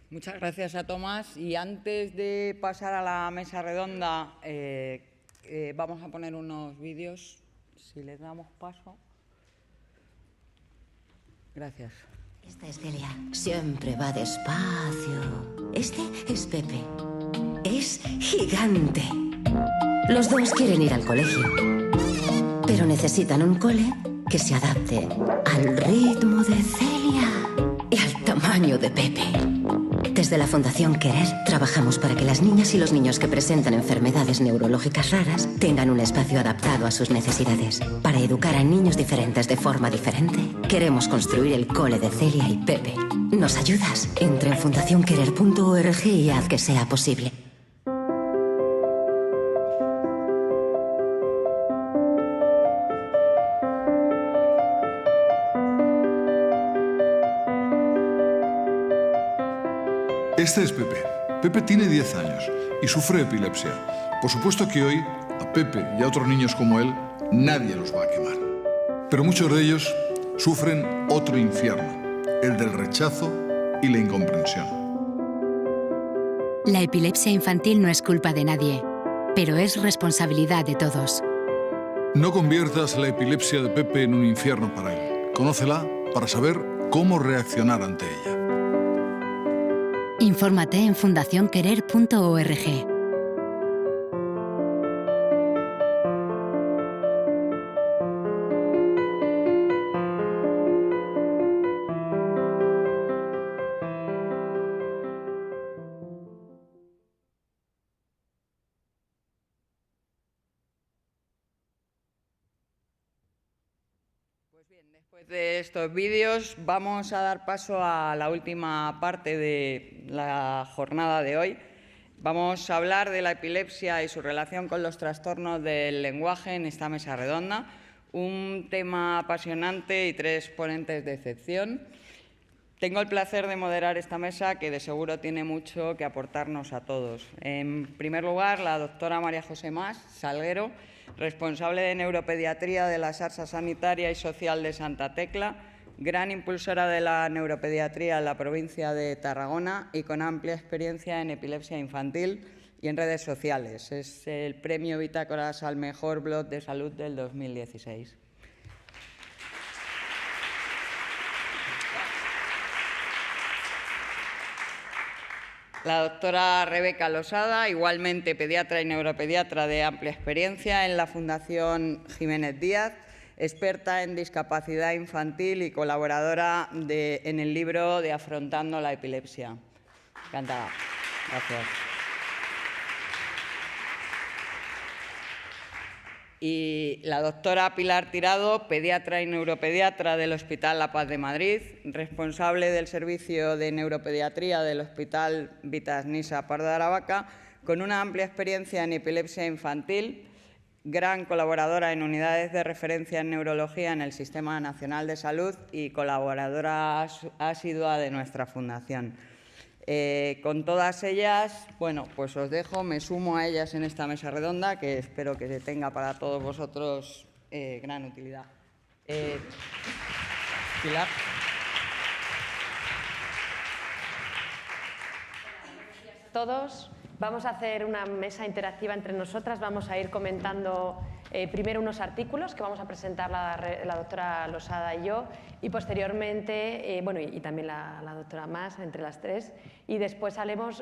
Muchas gracias a Tomás. Y antes de pasar a la mesa redonda, vamos a poner unos vídeos, si les damos paso. Gracias. Esta es Celia. Siempre va despacio. Este es Pepe. Es gigante. Los dos quieren ir al colegio, pero necesitan un cole que se adapte al ritmo de Celia y al tamaño de Pepe. Desde la Fundación Querer trabajamos para que las niñas y los niños que presentan enfermedades neurológicas raras tengan un espacio adaptado a sus necesidades. Para educar a niños diferentes de forma diferente, queremos construir el cole de Celia y Pepe. ¿Nos ayudas? Entra en fundacionquerer.org y haz que sea posible. Este es Pepe. Pepe tiene 10 años y sufre epilepsia. Por supuesto que hoy, a Pepe y a otros niños como él, nadie los va a quemar. Pero muchos de ellos sufren otro infierno, el del rechazo y la incomprensión. La epilepsia infantil no es culpa de nadie, pero es responsabilidad de todos. No conviertas la epilepsia de Pepe en un infierno para él. Conócela para saber cómo reaccionar ante ella. Infórmate en fundacionquerer.org. Después de estos vídeos vamos a dar paso a la última parte de la jornada de hoy. Vamos a hablar de la epilepsia y su relación con los trastornos del lenguaje en esta mesa redonda, un tema apasionante y 3 ponentes de excepción. Tengo el placer de moderar esta mesa que de seguro tiene mucho que aportarnos a todos. En primer lugar, la doctora María José Mas Salguero, responsable de neuropediatría de la Xarxa Sanitaria y Social de Santa Tecla, gran impulsora de la neuropediatría en la provincia de Tarragona y con amplia experiencia en epilepsia infantil y en redes sociales. Es el premio Bitácoras al mejor blog de salud del 2016. La doctora Rebeca Losada, igualmente pediatra y neuropediatra de amplia experiencia en la Fundación Jiménez Díaz, experta en discapacidad infantil y colaboradora en el libro de Afrontando la epilepsia. Encantada. Gracias. Y la doctora Pilar Tirado, pediatra y neuropediatra del Hospital La Paz de Madrid, responsable del servicio de neuropediatría del Hospital Vitas Nisa Pardo de Aravaca, con una amplia experiencia en epilepsia infantil, gran colaboradora en unidades de referencia en neurología en el Sistema Nacional de Salud y colaboradora asidua de nuestra fundación. Con todas ellas, bueno, pues os dejo, me sumo a ellas en esta mesa redonda, que espero que tenga para todos vosotros gran utilidad. Pilar. Todos. Vamos a hacer una mesa interactiva entre nosotras. Vamos a ir comentando primero unos artículos que vamos a presentar la doctora Losada y yo, y posteriormente, bueno, y también la doctora Mas, entre las tres, y después haremos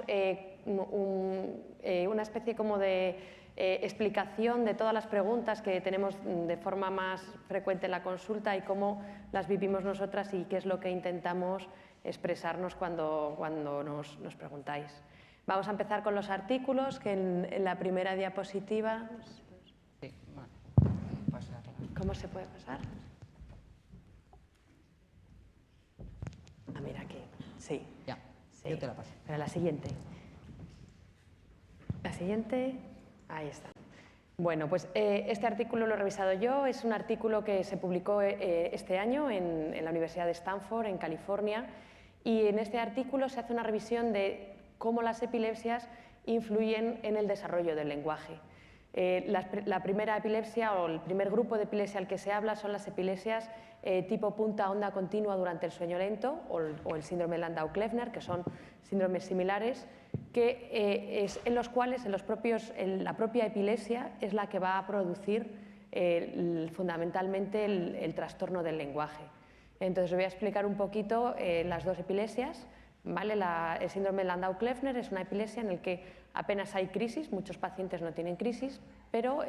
una especie como de explicación de todas las preguntas que tenemos de forma más frecuente en la consulta y cómo las vivimos nosotras y qué es lo que intentamos expresarnos cuando nos preguntáis. Vamos a empezar con los artículos, que en la primera diapositiva... Sí, vale. Pasarla. ¿Cómo se puede pasar? Ah, mira aquí. Sí. Ya, sí. yo te la paso. Pero la siguiente. La siguiente... Ahí está. Bueno, pues este artículo lo he revisado yo. Es un artículo que se publicó este año en la Universidad de Stanford, en California. Y en este artículo se hace una revisión de cómo las epilepsias influyen en el desarrollo del lenguaje. La primera epilepsia o el primer grupo de epilepsia al que se habla son las epilesias tipo punta onda continua durante el sueño lento o el síndrome de Landau-Kleffner, que son síndromes similares, en los cuales la propia epilepsia es la que va a producir fundamentalmente el trastorno del lenguaje. Entonces os voy a explicar un poquito las dos epilesias. ¿Vale? El síndrome de Landau-Kleffner es una epilepsia en la que apenas hay crisis, muchos pacientes no tienen crisis, pero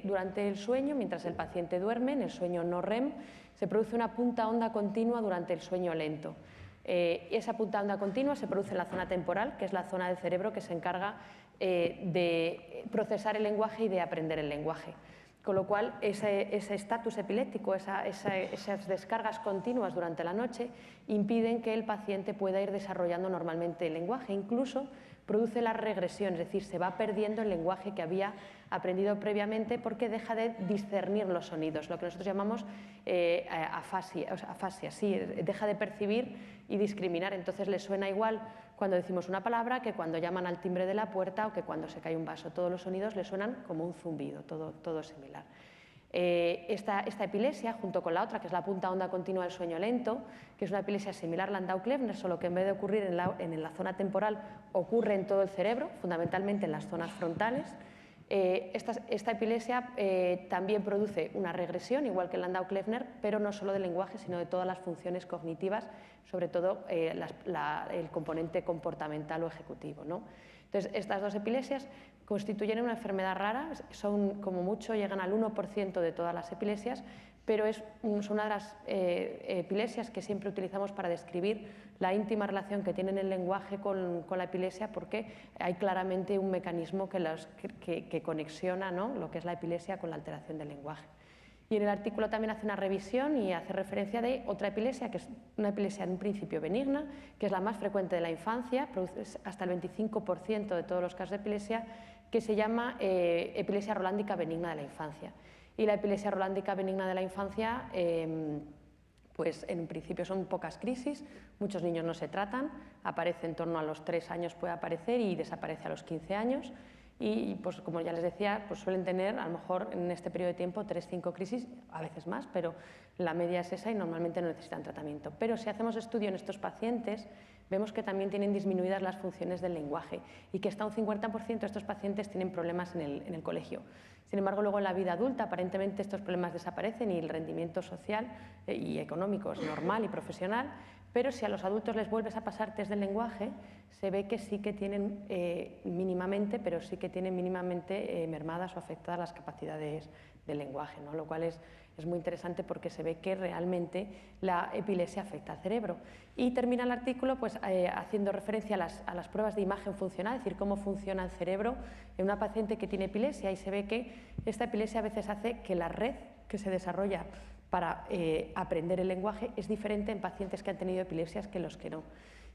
durante el sueño, mientras el paciente duerme, en el sueño no REM, se produce una punta onda continua durante el sueño lento. Esa punta onda continua se produce en la zona temporal, que es la zona del cerebro que se encarga de procesar el lenguaje y de aprender el lenguaje. Con lo cual, ese estatus epiléptico, esas descargas continuas durante la noche, impiden que el paciente pueda ir desarrollando normalmente el lenguaje. Incluso produce la regresión, es decir, se va perdiendo el lenguaje que había aprendido previamente porque deja de discernir los sonidos, lo que nosotros llamamos afasia, sí, deja de percibir y discriminar. Entonces le suena igual cuando decimos una palabra que cuando llaman al timbre de la puerta o que cuando se cae un vaso. Todos los sonidos le suenan como un zumbido, todo similar. Esta epilepsia, junto con la otra, que es la punta onda continua del sueño lento, que es una epilepsia similar a Landau-Kleffner, solo que en vez de ocurrir en la zona temporal, ocurre en todo el cerebro, fundamentalmente en las zonas frontales. Esta epilepsia también produce una regresión, igual que el Landau-Kleffner, pero no solo del lenguaje, sino de todas las funciones cognitivas, sobre todo el componente comportamental o ejecutivo, ¿no? Entonces, estas dos epilepsias constituyen una enfermedad rara, como mucho llegan al 1% de todas las epilepsias, pero son una de las epilepsias que siempre utilizamos para describir la íntima relación que tiene el lenguaje con la epilepsia, porque hay claramente un mecanismo que conexiona, ¿no?, lo que es la epilepsia con la alteración del lenguaje. Y en el artículo también hace una revisión y hace referencia de otra epilepsia, que es una epilepsia en un principio benigna, que es la más frecuente de la infancia, produce hasta el 25% de todos los casos de epilepsia, que se llama epilepsia rolándica benigna de la infancia. Y la epilepsia rolándica benigna de la infancia, pues en un principio son pocas crisis, muchos niños no se tratan, aparece en torno a los 3 años, puede aparecer y desaparece a los 15 años. Y pues, como ya les decía, pues suelen tener a lo mejor en este periodo de tiempo 3-5 crisis, a veces más, pero la media es esa y normalmente no necesitan tratamiento. Pero si hacemos estudio en estos pacientes, vemos que también tienen disminuidas las funciones del lenguaje y que hasta un 50% de estos pacientes tienen problemas en el colegio. Sin embargo, luego en la vida adulta aparentemente estos problemas desaparecen y el rendimiento social y económico es normal y profesional, pero si a los adultos les vuelves a pasar test del lenguaje, se ve que sí que tienen mínimamente, pero sí que tienen mínimamente mermadas o afectadas las capacidades del lenguaje, ¿no? Lo cual es muy interesante porque se ve que realmente la epilepsia afecta al cerebro. Y termina el artículo pues, haciendo referencia a las pruebas de imagen funcional, es decir, cómo funciona el cerebro en una paciente que tiene epilepsia, y se ve que esta epilepsia a veces hace que la red que se desarrolla para aprender el lenguaje es diferente en pacientes que han tenido epilepsias que los que no.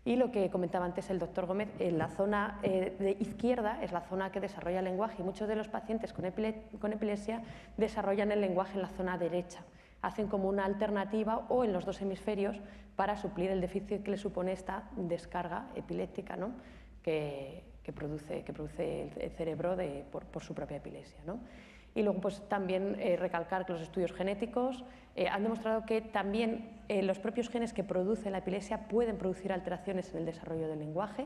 Y lo que comentaba antes el doctor Gómez, en la zona de izquierda es la zona que desarrolla el lenguaje, y muchos de los pacientes con epilepsia desarrollan el lenguaje en la zona derecha. Hacen como una alternativa o en los dos hemisferios para suplir el déficit que le supone esta descarga epiléptica, ¿no?, que produce el cerebro por su propia epilepsia, ¿no? Y luego pues, también recalcar que los estudios genéticos han demostrado que también los propios genes que producen la epilepsia pueden producir alteraciones en el desarrollo del lenguaje,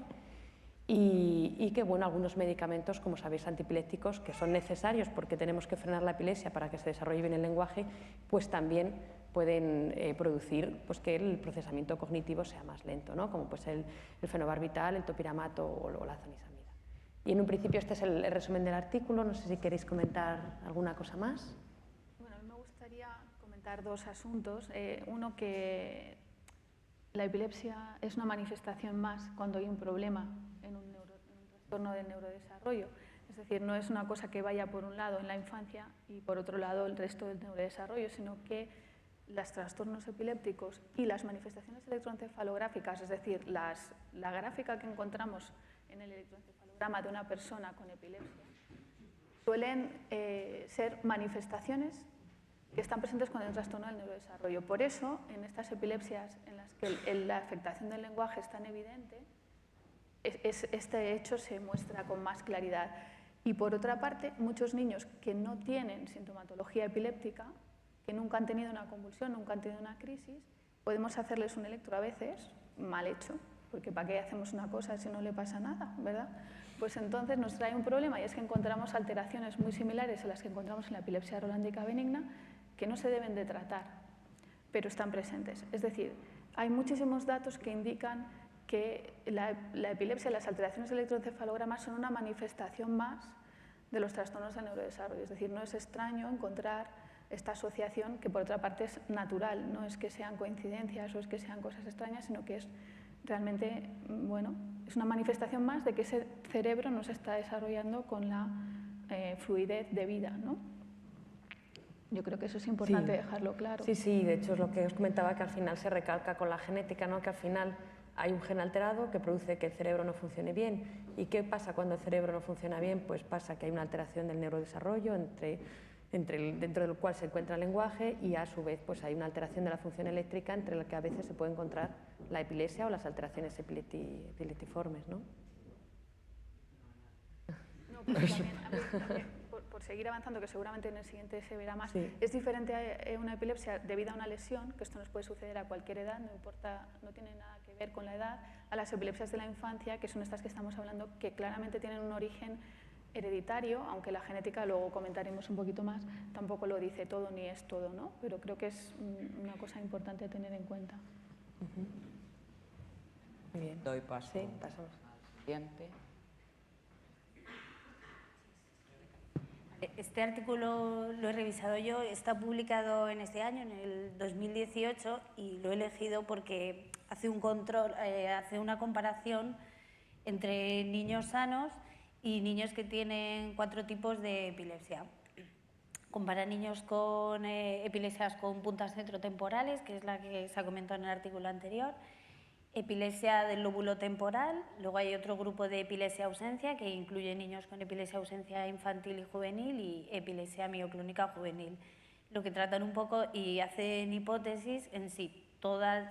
y que bueno, algunos medicamentos, como sabéis, antiepilépticos, que son necesarios porque tenemos que frenar la epilepsia para que se desarrolle bien el lenguaje, pues también pueden producir pues, que el procesamiento cognitivo sea más lento, ¿no?, como pues, el fenobarbital, el topiramato o la zonisamida. Y en un principio este es el resumen del artículo. No sé si queréis comentar alguna cosa más. Bueno, a mí me gustaría comentar dos asuntos. Uno, que la epilepsia es una manifestación más cuando hay un problema en un trastorno del neurodesarrollo. Es decir, no es una cosa que vaya por un lado en la infancia y por otro lado el resto del neurodesarrollo, sino que los trastornos epilépticos y las manifestaciones electroencefalográficas, es decir, la gráfica que encontramos en el electroencefalograma de una persona con epilepsia, suelen ser manifestaciones que están presentes con el trastorno del neurodesarrollo. Por eso, en estas epilepsias en las que la afectación del lenguaje es tan evidente, este hecho se muestra con más claridad. Y por otra parte, muchos niños que no tienen sintomatología epiléptica, que nunca han tenido una convulsión, nunca han tenido una crisis, podemos hacerles un electro a veces mal hecho, porque ¿para qué hacemos una cosa si no le pasa nada, verdad? Pues entonces nos trae un problema, y es que encontramos alteraciones muy similares a las que encontramos en la epilepsia rolandica benigna, que no se deben de tratar, pero están presentes. Es decir, hay muchísimos datos que indican que la epilepsia y las alteraciones del electroencefalograma son una manifestación más de los trastornos del neurodesarrollo. Es decir, no es extraño encontrar esta asociación, que por otra parte es natural, no es que sean coincidencias o es que sean cosas extrañas, sino que es realmente, bueno, es una manifestación más de que ese cerebro no se está desarrollando con la fluidez debida, ¿no? Yo creo que eso es importante dejarlo claro. Sí, sí, de hecho es lo que os comentaba, que al final se recalca con la genética, ¿no? Que al final hay un gen alterado que produce que el cerebro no funcione bien. ¿Y qué pasa cuando el cerebro no funciona bien? Pues pasa que hay una alteración del neurodesarrollo dentro del cual se encuentra el lenguaje, y a su vez pues hay una alteración de la función eléctrica entre la que a veces se puede encontrar la epilepsia o las alteraciones epiletiformes, ¿no? No, pues también, por seguir avanzando, que seguramente en el siguiente se verá más, sí. Es diferente a una epilepsia debido a una lesión, que esto nos puede suceder a cualquier edad, no importa, no tiene nada que ver con la edad, a las epilepsias de la infancia, que son estas que estamos hablando, que claramente tienen un origen hereditario, aunque la genética, luego comentaremos un poquito más, tampoco lo dice todo ni es todo, ¿no? Pero creo que es una cosa importante a tener en cuenta. Muy bien. Doy paso. Sí, pasamos al siguiente. Este artículo lo he revisado yo, está publicado en este año, en el 2018, y lo he elegido porque hace un control, hace una comparación entre niños sanos y niños que tienen 4 tipos de epilepsia. Compara niños con epilepsias con puntas centrotemporales, que es la que se ha comentado en el artículo anterior, epilepsia del lóbulo temporal, luego hay otro grupo de epilepsia ausencia que incluye niños con epilepsia ausencia infantil y juvenil y epilepsia mioclónica juvenil. Lo que tratan un poco y hacen hipótesis en sí.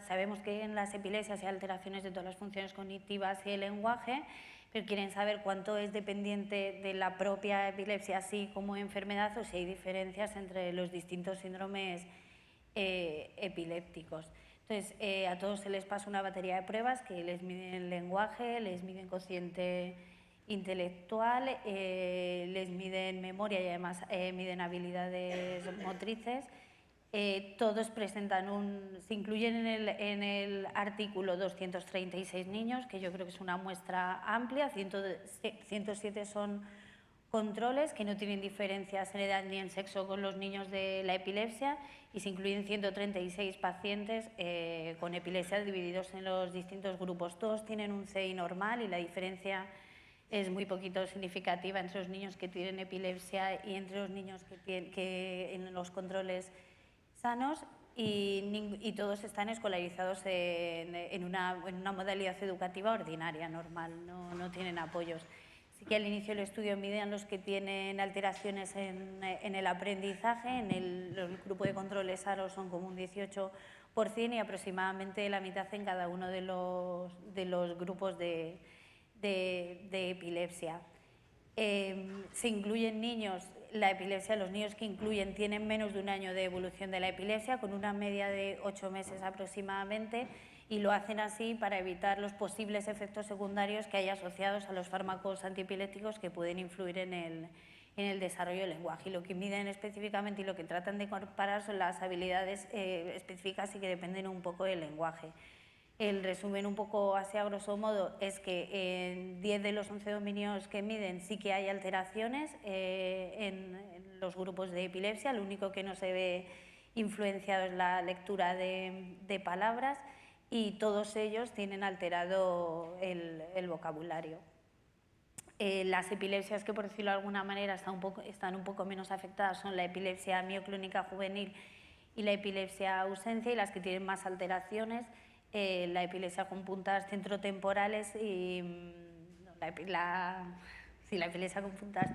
Sabemos que en las epilepsias hay alteraciones de todas las funciones cognitivas y el lenguaje, pero quieren saber cuánto es dependiente de la propia epilepsia así como enfermedad, o si hay diferencias entre los distintos síndromes epilépticos. Entonces, a todos se les pasa una batería de pruebas que les miden lenguaje, les miden cociente intelectual, les miden memoria y además miden habilidades motrices. Todos presentan se incluyen en el artículo 236 niños, que yo creo que es una muestra amplia, 107 son controles que no tienen diferencias en edad ni en sexo con los niños de la epilepsia, y se incluyen 136 pacientes con epilepsia divididos en los distintos grupos. Todos tienen un CI normal y la diferencia es muy poquito significativa entre los niños que tienen epilepsia y entre los niños que en los controles sanos, y todos están escolarizados en una modalidad educativa ordinaria, normal, no tienen apoyos. Sí que al inicio del estudio miden los que tienen alteraciones en el aprendizaje, en el grupo de controles sanos son como un 18% y aproximadamente la mitad en cada uno de los grupos de epilepsia. Se incluyen niños, la epilepsia, los niños que incluyen tienen menos de un año de evolución de la epilepsia, con una media de 8 meses aproximadamente, y lo hacen así para evitar los posibles efectos secundarios que hay asociados a los fármacos antiepilépticos que pueden influir en el desarrollo del lenguaje. Y lo que miden específicamente y lo que tratan de comparar son las habilidades específicas y que dependen un poco del lenguaje. El resumen un poco así a grosso modo es que en 10 de los 11 dominios que miden sí que hay alteraciones en los grupos de epilepsia. Lo único que no se ve influenciado es la lectura de palabras, y todos ellos tienen alterado el vocabulario. Las epilepsias que, por decirlo de alguna manera, están un poco menos afectadas son la epilepsia mioclónica juvenil y la epilepsia ausencia, y las que tienen más alteraciones, la epilepsia con puntas centrotemporales y la epilepsia con puntas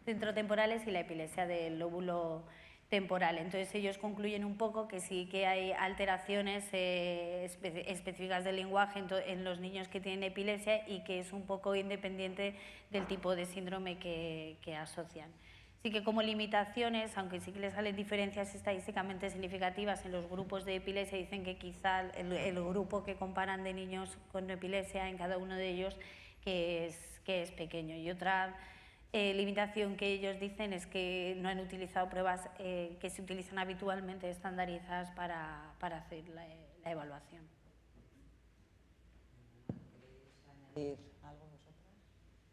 centrotemporales y la epilepsia del lóbulo temporal. Entonces ellos concluyen un poco que sí que hay alteraciones específicas del lenguaje en los niños que tienen epilepsia y que es un poco independiente del tipo de síndrome que asocian. Sí que como limitaciones, aunque sí que les salen diferencias estadísticamente significativas en los grupos de epilepsia, dicen que quizá el grupo que comparan de niños con epilepsia en cada uno de ellos que es pequeño. Y otra limitación que ellos dicen es que no han utilizado pruebas que se utilizan habitualmente estandarizadas para hacer la evaluación.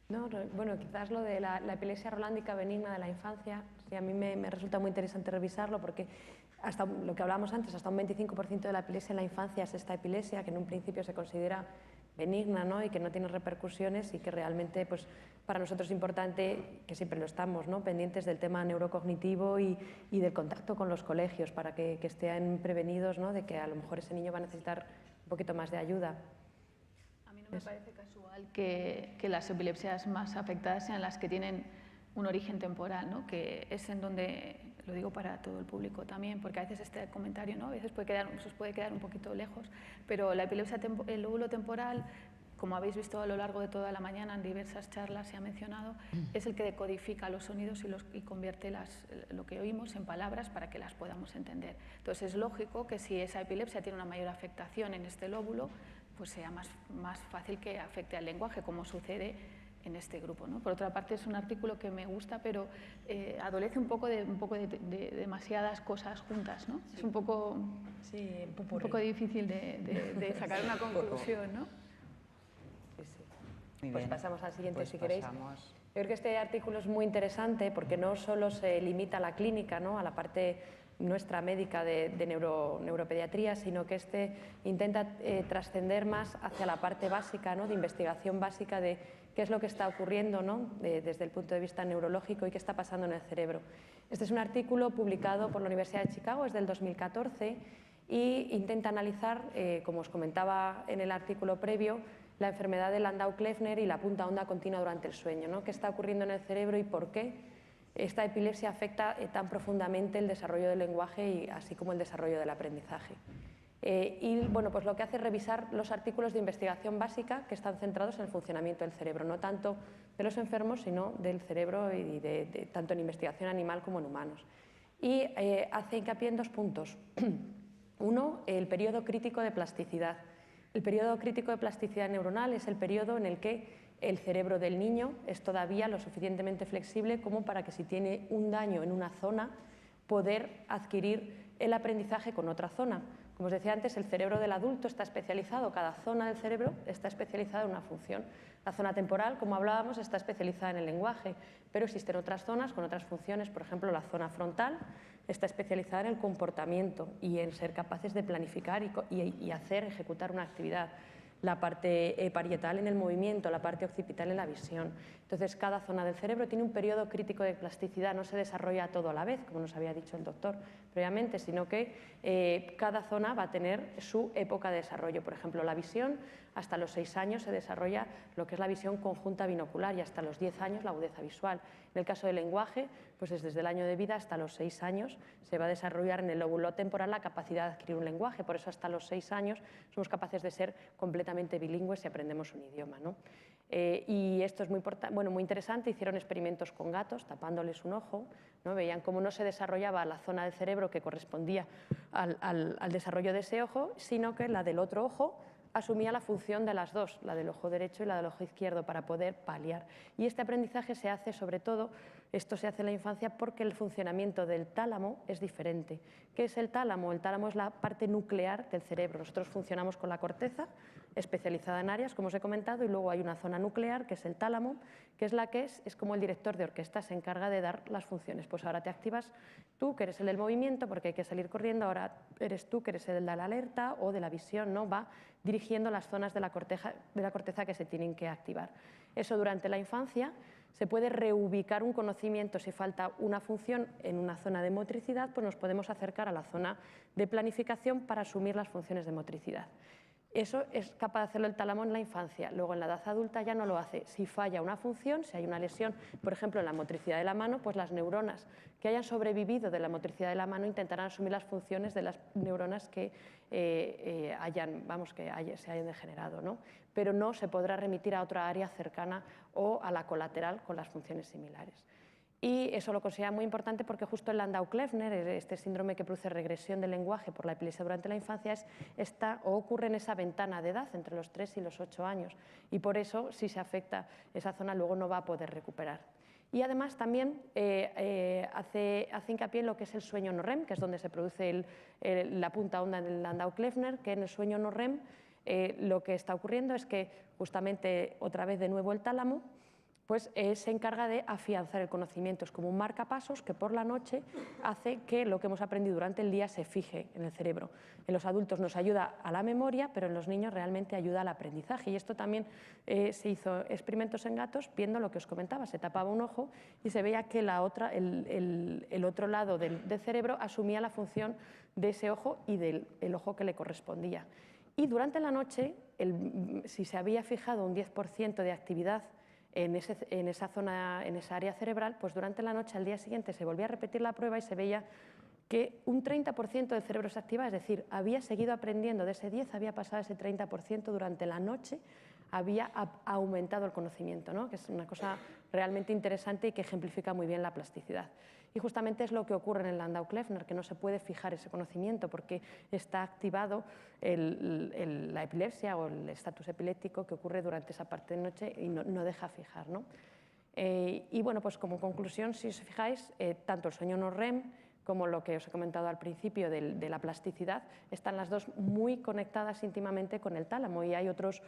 No, bueno, quizás lo de la epilepsia rolándica benigna de la infancia, sí, a mí me resulta muy interesante revisarlo porque hasta lo que hablábamos antes, hasta un 25% de la epilepsia en la infancia es esta epilepsia que en un principio se considera benigna, ¿no? Y que no tiene repercusiones y que realmente pues, para nosotros es importante, que siempre lo estamos, ¿no? Pendientes del tema neurocognitivo y del contacto con los colegios para que estén prevenidos, ¿no? De que a lo mejor ese niño va a necesitar un poquito más de ayuda. A mí no me parece casual que las epilepsias más afectadas sean las que tienen un origen temporal, ¿no? Que es en donde, lo digo para todo el público también, porque a veces este comentario, ¿no? A veces se os puede quedar un poquito lejos, pero la epilepsia, el lóbulo temporal, como habéis visto a lo largo de toda la mañana en diversas charlas se ha mencionado, es el que decodifica los sonidos y convierte lo que oímos en palabras para que las podamos entender. Entonces es lógico que si esa epilepsia tiene una mayor afectación en este lóbulo, pues sea más fácil que afecte al lenguaje, como sucede en este grupo, ¿no? Por otra parte, es un artículo que me gusta, pero adolece un poco de demasiadas cosas juntas, ¿no? Sí. Es un poco difícil de sacar una conclusión, ¿no? Sí, sí. Muy Pues bien. pasamos al siguiente, Pues si queréis. pasamos. Yo creo que este artículo es muy interesante porque no solo se limita a la clínica, ¿no? A la parte nuestra médica de neuropediatría, sino que intenta trascender más hacia la parte básica, ¿no? De investigación básica de qué es lo que está ocurriendo, ¿no? Desde el punto de vista neurológico y qué está pasando en el cerebro. Este es un artículo publicado por la Universidad de Chicago, es del 2014 y intenta analizar, como os comentaba en el artículo previo, la enfermedad de Landau-Kleffner y la punta onda continua durante el sueño, ¿no? ¿Qué está ocurriendo en el cerebro y por qué esta epilepsia afecta tan profundamente el desarrollo del lenguaje y así como el desarrollo del aprendizaje? Y bueno, pues lo que hace es revisar los artículos de investigación básica que están centrados en el funcionamiento del cerebro, no tanto de los enfermos, sino del cerebro y tanto en investigación animal como en humanos. Y hace hincapié en 2 puntos. Uno, el periodo crítico de plasticidad. El periodo crítico de plasticidad neuronal es el periodo en el que el cerebro del niño es todavía lo suficientemente flexible como para que si tiene un daño en una zona, poder adquirir el aprendizaje con otra zona. Como os decía antes, el cerebro del adulto está especializado, cada zona del cerebro está especializada en una función. La zona temporal, como hablábamos, está especializada en el lenguaje, pero existen otras zonas con otras funciones, por ejemplo, la zona frontal está especializada en el comportamiento y en ser capaces de planificar y ejecutar una actividad. La parte parietal en el movimiento, la parte occipital en la visión. Entonces, cada zona del cerebro tiene un periodo crítico de plasticidad, no se desarrolla todo a la vez, como nos había dicho el doctor previamente, sino que cada zona va a tener su época de desarrollo. Por ejemplo, la visión, hasta los 6 años se desarrolla lo que es la visión conjunta binocular y hasta los 10 años la agudeza visual. En el caso del lenguaje, pues desde el año de vida hasta los 6 años se va a desarrollar en el lóbulo temporal la capacidad de adquirir un lenguaje, por eso hasta los 6 años somos capaces de ser completamente bilingües si aprendemos un idioma, ¿no? Y esto es muy interesante, hicieron experimentos con gatos tapándoles un ojo, ¿no? Veían cómo no se desarrollaba la zona del cerebro que correspondía al desarrollo de ese ojo, sino que la del otro ojo asumía la función de las dos, la del ojo derecho y la del ojo izquierdo, para poder paliar. Y este aprendizaje se hace sobre todo, esto se hace en la infancia porque el funcionamiento del tálamo es diferente. ¿Qué es el tálamo? El tálamo es la parte nuclear del cerebro. Nosotros funcionamos con la corteza, especializada en áreas, como os he comentado, y luego hay una zona nuclear, que es el tálamo, que es la que es como el director de orquesta, se encarga de dar las funciones. Pues ahora te activas tú, que eres el del movimiento, porque hay que salir corriendo, ahora eres tú, que eres el de la alerta o de la visión, ¿no? Va dirigiendo las zonas de la corteza que se tienen que activar. Eso durante la infancia se puede reubicar un conocimiento. Si falta una función en una zona de motricidad, pues nos podemos acercar a la zona de planificación para asumir las funciones de motricidad. Eso es capaz de hacerlo el tálamo en la infancia, luego en la edad adulta ya no lo hace. Si falla una función, si hay una lesión, por ejemplo en la motricidad de la mano, pues las neuronas que hayan sobrevivido de la motricidad de la mano intentarán asumir las funciones de las neuronas que se hayan degenerado, ¿no? Pero no se podrá remitir a otra área cercana o a la colateral con las funciones similares. Y eso lo considera muy importante porque justo el Landau-Kleffner, este síndrome que produce regresión del lenguaje por la epilepsia durante la infancia, ocurre en esa ventana de edad, entre los 3 y los 8 años. Y por eso, si se afecta esa zona, luego no va a poder recuperar. Y además también hace hincapié en lo que es el sueño no REM, que es donde se produce la punta onda del Landau-Kleffner, que en el sueño no REM lo que está ocurriendo es que justamente otra vez de nuevo el tálamo pues se encarga de afianzar el conocimiento. Es como un marcapasos que por la noche hace que lo que hemos aprendido durante el día se fije en el cerebro. En los adultos nos ayuda a la memoria, pero en los niños realmente ayuda al aprendizaje. Y esto también se hizo experimentos en gatos viendo lo que os comentaba. Se tapaba un ojo y se veía que el otro lado del cerebro asumía la función de ese ojo y del ojo que le correspondía. Y durante la noche, si se había fijado un 10% de actividad en esa zona, en esa área cerebral, pues durante la noche, al día siguiente, se volvía a repetir la prueba y se veía que un 30% del cerebro se activaba, es decir, había seguido aprendiendo, de ese 10 había pasado ese 30% durante la noche, había aumentado el conocimiento, ¿no? Que es una cosa realmente interesante y que ejemplifica muy bien la plasticidad. Y justamente es lo que ocurre en el Landau-Kleffner, que no se puede fijar ese conocimiento porque está activado la epilepsia o el estatus epiléptico que ocurre durante esa parte de noche y no deja fijar, ¿no? Y bueno, pues como conclusión, si os fijáis, tanto el sueño no REM como lo que os he comentado al principio de la plasticidad, están las dos muy conectadas íntimamente con el tálamo y hay otros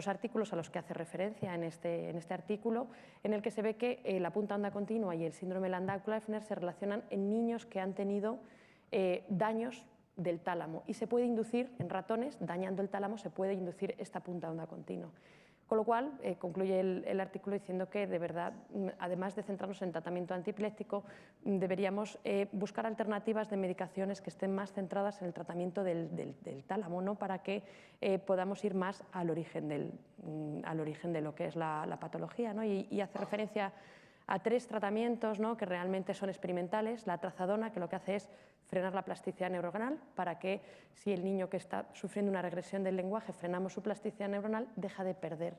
artículos a los que hace referencia en este artículo en el que se ve que la punta onda continua y el síndrome Landau-Kleffner se relacionan en niños que han tenido daños del tálamo y se puede inducir en ratones, dañando el tálamo, se puede inducir esta punta onda continua. Con lo cual, concluye el artículo diciendo que, de verdad, además de centrarnos en tratamiento antiepiléptico, deberíamos buscar alternativas de medicaciones que estén más centradas en el tratamiento del tálamo, ¿no? Para que podamos ir más al origen de lo que es la patología, ¿no? Y hace referencia a 3 tratamientos, ¿no? Que realmente son experimentales. La trazadona, que lo que hace es frenar la plasticidad neuronal para que si el niño que está sufriendo una regresión del lenguaje frenamos su plasticidad neuronal, deja de perder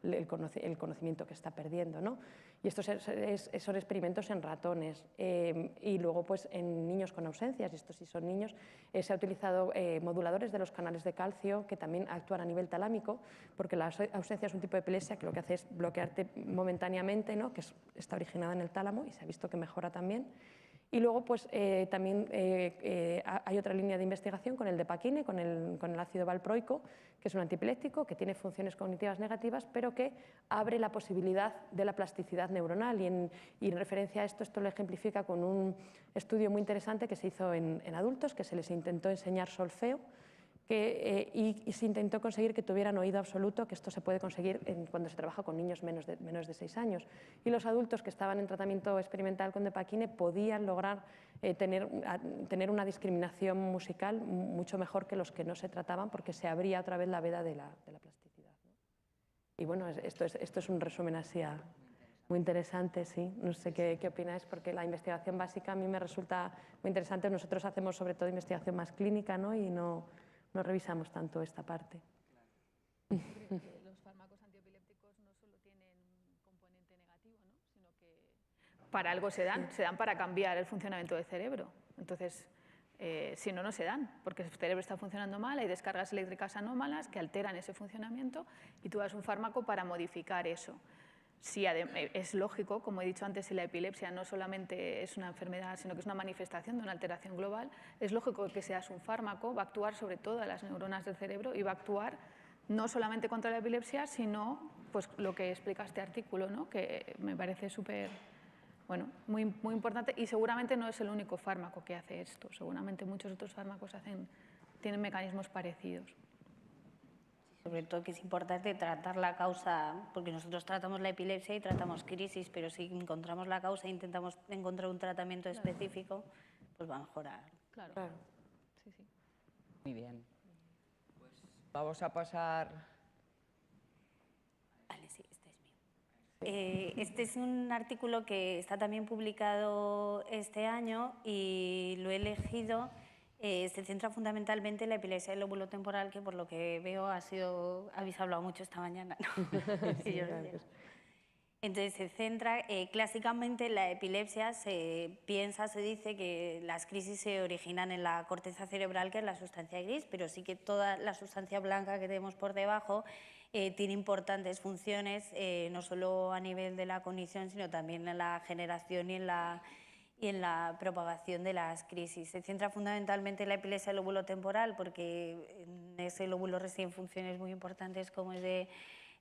el conocimiento que está perdiendo, ¿no? Y estos son experimentos en ratones y luego pues en niños con ausencias, y estos sí son niños, se ha utilizado moduladores de los canales de calcio que también actúan a nivel talámico, porque la ausencia es un tipo de epilepsia que lo que hace es bloquearte momentáneamente, ¿no? Que está originada en el tálamo y se ha visto que mejora también. Y luego pues, también hay otra línea de investigación con el Depakine, con el ácido valproico, que es un antiepiléptico que tiene funciones cognitivas negativas, pero que abre la posibilidad de la plasticidad neuronal. Y en referencia a esto lo ejemplifica con un estudio muy interesante que se hizo en adultos, que se les intentó enseñar solfeo, y se intentó conseguir que tuvieran oído absoluto, que esto se puede conseguir cuando se trabaja con niños menos de 6 años. Y los adultos que estaban en tratamiento experimental con Depakine podían lograr tener una discriminación musical mucho mejor que los que no se trataban, porque se abría otra vez la veda de la plasticidad, ¿no? Y bueno, esto es un resumen así muy interesante, sí. No sé qué opináis, porque la investigación básica a mí me resulta muy interesante. Nosotros hacemos sobre todo investigación más clínica, ¿no? Y no revisamos tanto esta parte. Los fármacos antiepilépticos no solo tienen un componente negativo, ¿no? Sino que para algo se dan para cambiar el funcionamiento del cerebro. Entonces, si no, no se dan, porque el cerebro está funcionando mal, hay descargas eléctricas anómalas que alteran ese funcionamiento y tú das un fármaco para modificar eso. Sí, es lógico, como he dicho antes, si la epilepsia no solamente es una enfermedad, sino que es una manifestación de una alteración global, es lógico que seas un fármaco, va a actuar sobre todas las neuronas del cerebro y va a actuar no solamente contra la epilepsia, sino pues, lo que explica este artículo, ¿no? Que me parece súper, bueno, muy importante, y seguramente no es el único fármaco que hace esto, seguramente muchos otros fármacos tienen mecanismos parecidos. Sobre todo que es importante tratar la causa, porque nosotros tratamos la epilepsia y tratamos crisis, pero si encontramos la causa e intentamos encontrar un tratamiento específico, pues va a mejorar. Claro. Claro. Sí, sí. Muy bien. Vamos a pasar... Vale, sí, este es mío. Este es un artículo que está también publicado este año y lo he elegido. Se centra fundamentalmente en la epilepsia del lóbulo temporal, que por lo que veo habéis hablado mucho esta mañana, ¿no? Sí, gracias. Entonces se centra, clásicamente la epilepsia se dice que las crisis se originan en la corteza cerebral, que es la sustancia gris, pero sí que toda la sustancia blanca que tenemos por debajo tiene importantes funciones, no solo a nivel de la cognición, sino también en la generación y en la propagación de las crisis. Se centra fundamentalmente en la epilepsia del lóbulo temporal, porque en ese lóbulo residen funciones muy importantes como es de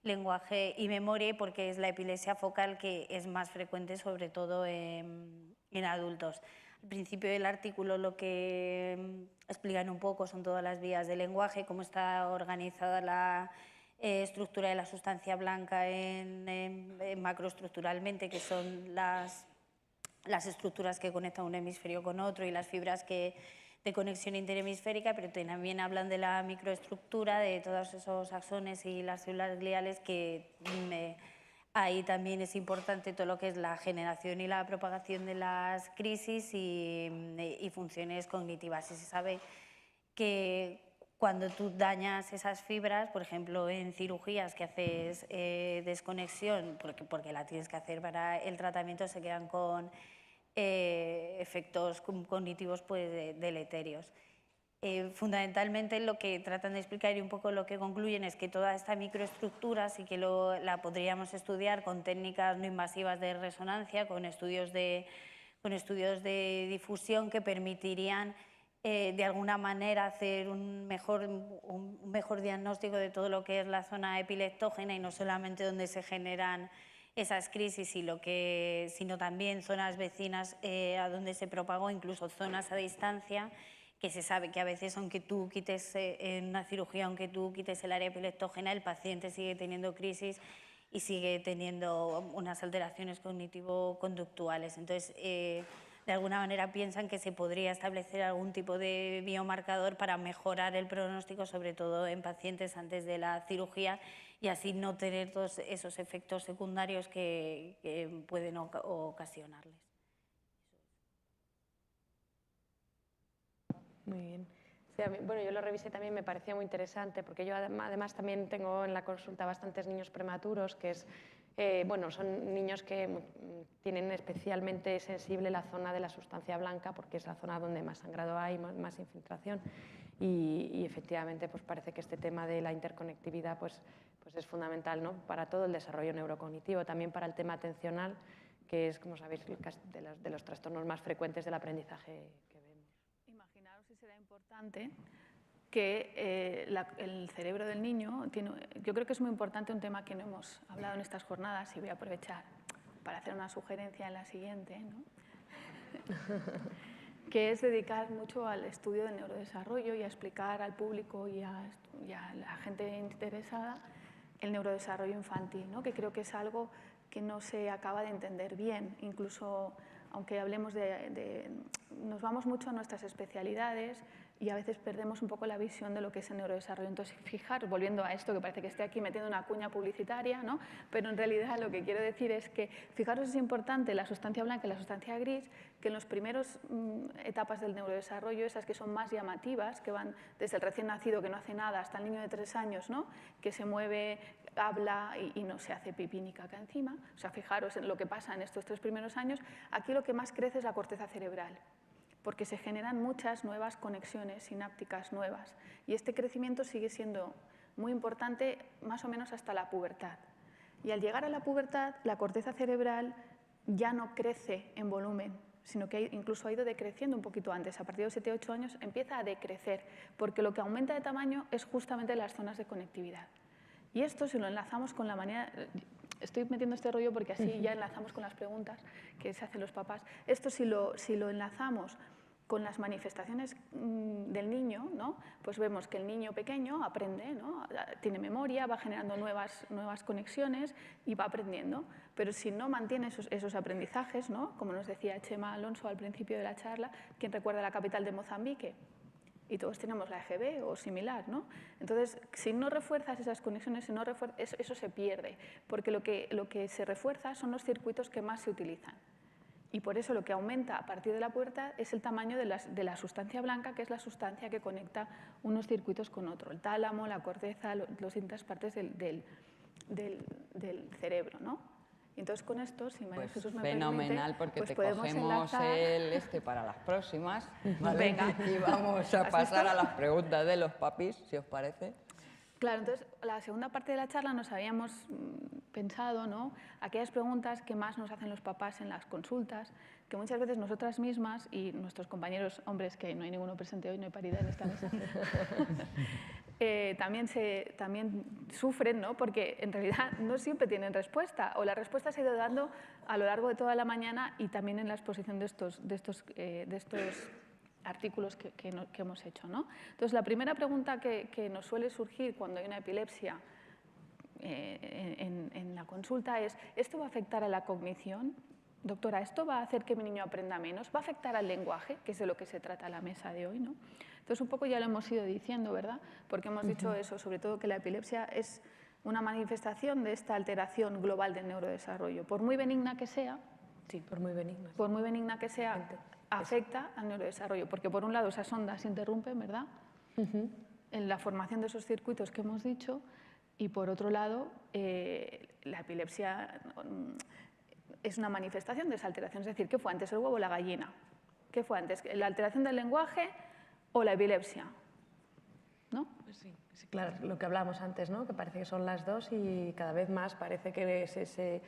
lenguaje y memoria, porque es la epilepsia focal que es más frecuente, sobre todo en adultos. Al principio del artículo lo que explican un poco son todas las vías del lenguaje, cómo está organizada la estructura de la sustancia blanca macroestructuralmente, que son las estructuras que conectan un hemisferio con otro y las fibras de conexión interhemisférica, pero también hablan de la microestructura, de todos esos axones y las células gliales, que ahí también es importante todo lo que es la generación y la propagación de las crisis y funciones cognitivas. Y se sabe que cuando tú dañas esas fibras, por ejemplo, en cirugías que haces desconexión, porque la tienes que hacer para el tratamiento, se quedan con efectos cognitivos pues, deleterios. Fundamentalmente lo que tratan de explicar y un poco lo que concluyen es que toda esta microestructura sí que la podríamos estudiar con técnicas no invasivas de resonancia, con estudios de difusión que permitirían de alguna manera hacer un mejor diagnóstico de todo lo que es la zona epileptógena y no solamente donde se generan esas crisis, sino también zonas vecinas a donde se propagó, incluso zonas a distancia, que se sabe que a veces, aunque tú quites en una cirugía, aunque tú quites el área epileptógena, el paciente sigue teniendo crisis y sigue teniendo unas alteraciones cognitivo-conductuales. Entonces, de alguna manera piensan que se podría establecer algún tipo de biomarcador para mejorar el pronóstico, sobre todo en pacientes antes de la cirugía, y así no tener todos esos efectos secundarios que pueden ocasionarles. Muy bien. Sí, bueno, yo lo revisé también, me parecía muy interesante, porque yo además también tengo en la consulta bastantes niños prematuros, que son niños que tienen especialmente sensible la zona de la sustancia blanca, porque es la zona donde más sangrado hay, más infiltración, y efectivamente pues parece que este tema de la interconectividad pues es fundamental, ¿no?, para todo el desarrollo neurocognitivo, también para el tema atencional, que es, como sabéis, de los trastornos más frecuentes del aprendizaje que vemos. Imaginaos si será importante que el cerebro del niño yo creo que es muy importante un tema que no hemos hablado en estas jornadas, y voy a aprovechar para hacer una sugerencia en la siguiente, ¿no? Que es dedicar mucho al estudio del neurodesarrollo y a explicar al público y a la gente interesada el neurodesarrollo infantil, ¿no? Que creo que es algo que no se acaba de entender bien, incluso aunque hablemos nos vamos mucho a nuestras especialidades y a veces perdemos un poco la visión de lo que es el neurodesarrollo. Entonces, fijaros, volviendo a esto, que parece que estoy aquí metiendo una cuña publicitaria, ¿no?, pero en realidad lo que quiero decir es que, fijaros, es importante la sustancia blanca y la sustancia gris, que en las primeras etapas del neurodesarrollo, esas que son más llamativas, que van desde el recién nacido que no hace nada hasta el niño de 3 años, ¿no?, que se mueve, habla y no se hace pipí ni caca encima. O sea, fijaros en lo que pasa en estos 3 primeros años. Aquí lo que más crece es la corteza cerebral, porque se generan muchas nuevas conexiones sinápticas nuevas. Y este crecimiento sigue siendo muy importante más o menos hasta la pubertad. Y al llegar a la pubertad, la corteza cerebral ya no crece en volumen, sino que incluso ha ido decreciendo un poquito antes. A partir de los 7-8 años empieza a decrecer, porque lo que aumenta de tamaño es justamente las zonas de conectividad. Y esto, si lo enlazamos con la manera... Estoy metiendo este rollo porque así ya enlazamos con las preguntas que se hacen los papás. Esto, si lo enlazamos con las manifestaciones del niño, ¿no?, pues vemos que el niño pequeño aprende, ¿no?, tiene memoria, va generando nuevas conexiones y va aprendiendo. Pero si no mantiene esos aprendizajes, ¿no?, como nos decía Chema Alonso al principio de la charla, ¿quién recuerda la capital de Mozambique? y todos tenemos la EGB o similar, ¿no? Entonces, si no refuerzas esas conexiones, si no eso se pierde, porque lo que se refuerza son los circuitos que más se utilizan. Y por eso lo que aumenta a partir de la pubertad es el tamaño de la sustancia blanca, que es la sustancia que conecta unos circuitos con otro, el tálamo, la corteza, las distintas partes del cerebro, ¿no? Entonces, con esto, si María Jesús me fenomenal, permite, porque pues te podemos cogemos enlazar. para las próximas, ¿vale? Venga. Y vamos a ¿Has pasar visto? a las preguntas de los papis, si os parece. Claro, entonces, la segunda parte de la charla nos habíamos pensado, ¿no?, aquellas preguntas que más nos hacen los papás en las consultas, que muchas veces nosotras mismas y nuestros compañeros hombres, que no hay ninguno presente hoy, no hay paridad en esta mesa, también sufren, ¿no?, porque en realidad no siempre tienen respuesta, o la respuesta se ha ido dando a lo largo de toda la mañana y también en la exposición de estos artículos que hemos hecho, ¿no? Entonces, la primera pregunta que nos suele surgir cuando hay una epilepsia en la consulta es: ¿esto va a afectar a la cognición? Doctora, ¿esto va a hacer que mi niño aprenda menos? ¿Va a afectar al lenguaje? Que es de lo que se trata la mesa de hoy, ¿no? Entonces, un poco ya lo hemos ido diciendo, ¿verdad? Porque hemos dicho eso, sobre todo que la epilepsia es una manifestación de esta alteración global del neurodesarrollo. Por muy benigna que sea, sí, por muy benigna. Por muy benigna que sea, afecta al neurodesarrollo, porque por un lado esas ondas se interrumpen, ¿verdad?, en la formación de esos circuitos que hemos dicho, y por otro lado, la epilepsia es una manifestación de esa alteración. Es decir, ¿qué fue antes, el huevo o la gallina? ¿Qué fue antes, la alteración del lenguaje o la epilepsia? ¿No? Pues sí, claro, lo que hablábamos antes, ¿no?, que parece que son las dos y cada vez más parece que se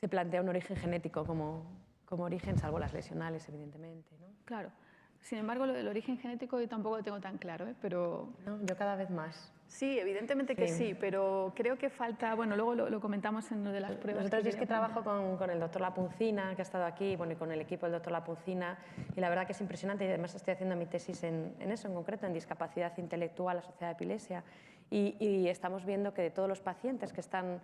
plantea un origen genético como origen, salvo las lesionales, evidentemente, ¿no? Claro. Sin embargo, lo del origen genético yo tampoco lo tengo tan claro, pero... No, yo cada vez más. Sí, evidentemente que sí, pero creo que falta... Bueno, luego lo comentamos en lo de las pruebas. Nosotros, yo es que trabajo con el doctor Lapuncina, que ha estado aquí, bueno, y con el equipo del doctor Lapuncina, y la verdad que es impresionante, y además estoy haciendo mi tesis en eso, en concreto, en discapacidad intelectual asociada a epilepsia, y estamos viendo que de todos los pacientes que están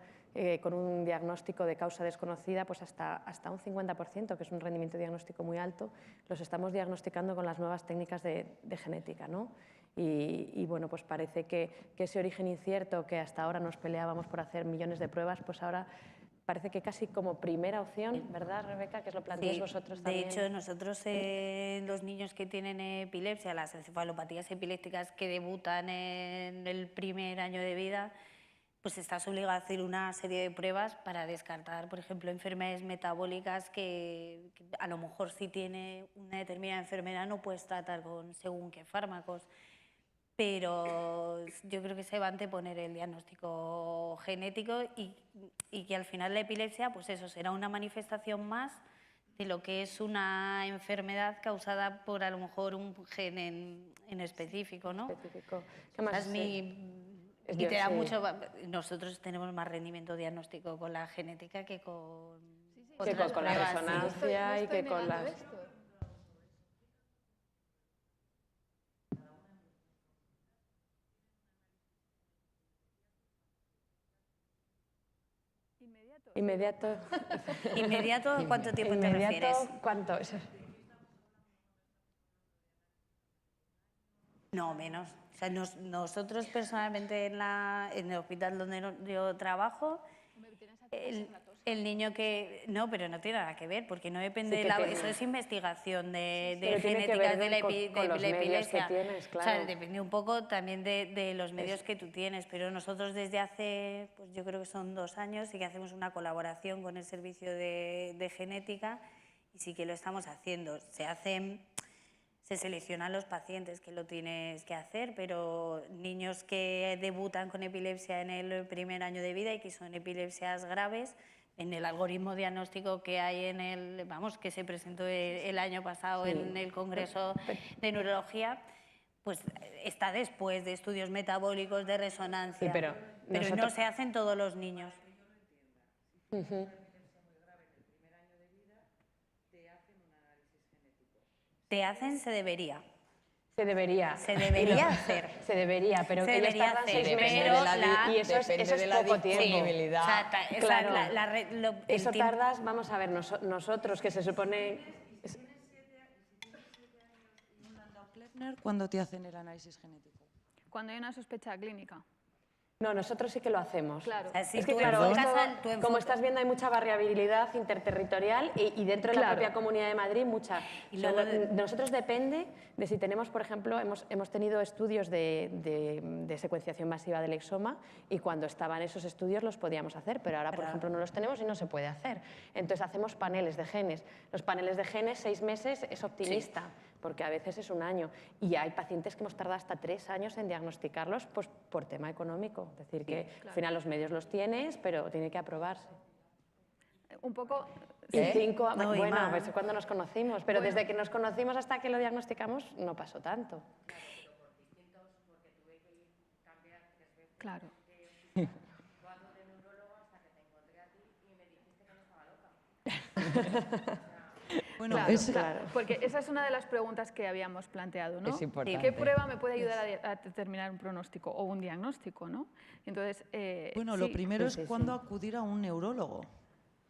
con un diagnóstico de causa desconocida, pues hasta un 50%, que es un rendimiento diagnóstico muy alto, los estamos diagnosticando con las nuevas técnicas de genética, ¿no? Y bueno, pues parece que ese origen incierto que hasta ahora nos peleábamos por hacer millones de pruebas, pues ahora parece que casi como primera opción, ¿verdad, Rebeca? Que os lo planteáis vosotros también. De hecho, nosotros, los niños que tienen epilepsia, las encefalopatías epilépticas que debutan en el primer año de vida, pues estás obligado a hacer una serie de pruebas para descartar, por ejemplo, enfermedades metabólicas que a lo mejor si tiene una determinada enfermedad no puedes tratar con según qué fármacos. Pero yo creo que se va a anteponer el diagnóstico genético y que al final la epilepsia, pues eso, será una manifestación más de lo que es una enfermedad causada por a lo mejor un gen en específico, ¿no? Específico. ¿Qué más? Y te da mucho... Nosotros tenemos más rendimiento diagnóstico con la genética que con otras con la pruebas, resonancia no y que con las... Inmediato. ¿Inmediato? ¿Cuánto tiempo te refieres? ¿Cuánto? No, menos. O sea, nosotros personalmente en el hospital donde yo trabajo, el niño que... No, pero no tiene nada que ver, porque no depende de la... Eso es investigación de genética de la epilepsia. Tienes, claro. O sea, depende un poco también de los medios que tú tienes, pero nosotros desde hace, pues yo creo que son 2 años, sí que hacemos una colaboración con el servicio de genética y sí que lo estamos haciendo. Se seleccionan los pacientes que lo tienes que hacer, pero niños que debutan con epilepsia en el primer año de vida y que son epilepsias graves, en el algoritmo diagnóstico que hay que se presentó el año pasado en el Congreso de Neurología, pues está después de estudios metabólicos, de resonancia, sí, pero no se hacen todos los niños. Se debería. Se debería. Se debería hacer. Se debería, pero se ellos debería tardan hacer, 6 meses. pero Y eso es poco tiempo. Claro. Eso tardas, vamos a ver, nosotros que se supone... Kuffner cuando te hacen el análisis genético? Cuando hay una sospecha clínica. No, nosotros sí que lo hacemos. Claro. O sea, si Es que tú claro, enfocas esto, tu enfoque- como estás viendo, hay mucha variabilidad interterritorial y dentro de la Claro. propia Comunidad de Madrid mucha. Y O sea, luego de nosotros depende de si tenemos, por ejemplo, hemos tenido estudios de secuenciación masiva del exoma y cuando estaban esos estudios los podíamos hacer, pero ahora, por ejemplo, no los tenemos y no se puede hacer. Entonces hacemos paneles de genes. Los paneles de genes, 6 meses es optimista, porque a veces es 1 año. Y hay pacientes que hemos tardado hasta 3 años en diagnosticarlos pues, por tema económico. Es decir, que al final los medios los tienes, pero tiene que aprobarse. Un poco... Y 5, No, y bueno, más. pues cuando nos conocimos, pero Bueno. desde que nos conocimos hasta que lo diagnosticamos no pasó tanto. Claro. Bueno, Claro, es, claro. Porque esa es una de las preguntas que habíamos planteado, ¿no? Es importante. ¿Qué prueba me puede ayudar a determinar un pronóstico o un diagnóstico, ¿no? Entonces, bueno, sí, lo primero sí, es sí. cuándo acudir a un neurólogo.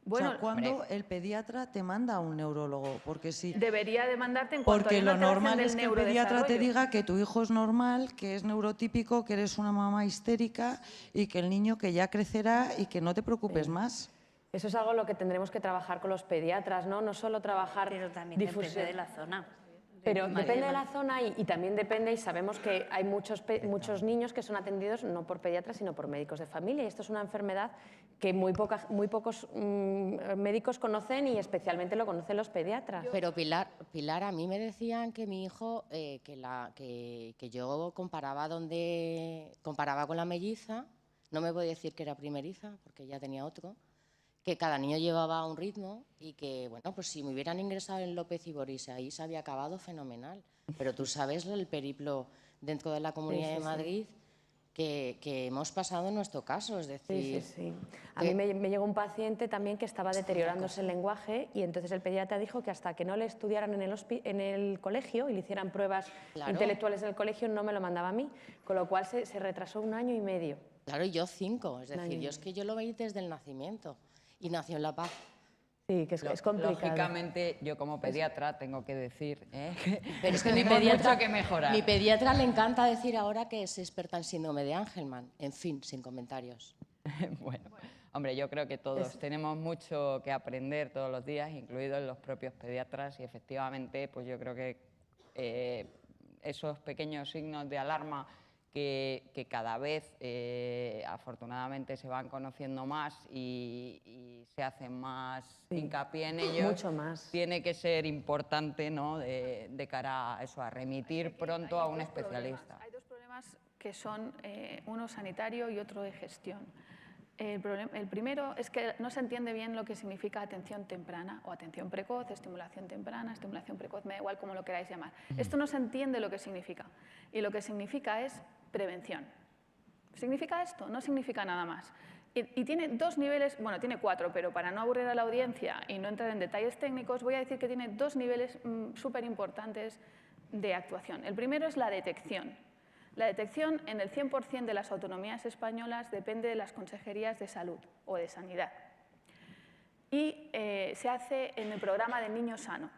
Bueno, o sea, cuando hombre. el pediatra te manda a un neurólogo, porque si debería demandarte en cuanto porque hay una lo alteración normal del es que el pediatra te neurodesarrollo. diga que tu hijo es normal, que es neurotípico, que eres una mamá histérica y que el niño que ya crecerá y que no te preocupes más. Eso es algo lo que tendremos que trabajar con los pediatras, ¿no? No solo trabajar Pero también depende difusión. de la zona. Pero depende de la zona y también depende, y sabemos que hay muchos niños que son atendidos no por pediatras, sino por médicos de familia. Y esto es una enfermedad que muy pocos médicos conocen y especialmente lo conocen los pediatras. Pero Pilar, a mí me decían que mi hijo, que yo comparaba con la melliza, no me podía decir que era primeriza, porque ya tenía otro, que cada niño llevaba un ritmo y que, bueno, pues si me hubieran ingresado en López y Boris, ahí se había acabado fenomenal. Pero tú sabes el periplo dentro de la Comunidad de Madrid que hemos pasado en nuestro caso, es decir... Sí. A mí me llegó un paciente también que estaba deteriorándose el lenguaje y entonces el pediatra dijo que hasta que no le estudiaran en el colegio y le hicieran pruebas intelectuales en el colegio no me lo mandaba a mí, con lo cual se retrasó 1 año y medio. Claro, y yo 5, es Un año decir, y yo es que yo lo veí desde el nacimiento y nació en La Paz. Sí, que es complicado. Lógicamente, yo como pediatra tengo que decir Pero es que tenemos mucho que mejorar. mi pediatra le encanta decir ahora que es experta en síndrome de Angelman. En fin, sin comentarios. Bueno, hombre, yo creo que todos tenemos mucho que aprender todos los días, incluidos los propios pediatras, y efectivamente, pues yo creo que esos pequeños signos de alarma que cada vez afortunadamente se van conociendo más y se hacen más hincapié en ellos, mucho más. tiene que ser importante, ¿no? de cara a eso, a remitir pronto a un especialista. Hay 2 problemas que son uno sanitario y otro de gestión. El primero es que no se entiende bien lo que significa atención temprana o atención precoz, estimulación temprana, estimulación precoz, me da igual como lo queráis llamar. Esto no se entiende lo que significa y lo que significa es prevención. ¿Significa esto? No significa nada más. Y tiene 2 niveles, bueno, tiene 4, pero para no aburrir a la audiencia y no entrar en detalles técnicos, voy a decir que tiene 2 niveles súper importantes de actuación. El primero es la detección. La detección en el 100% de las autonomías españolas depende de las consejerías de salud o de sanidad. Y se hace en el programa de Niño Sano,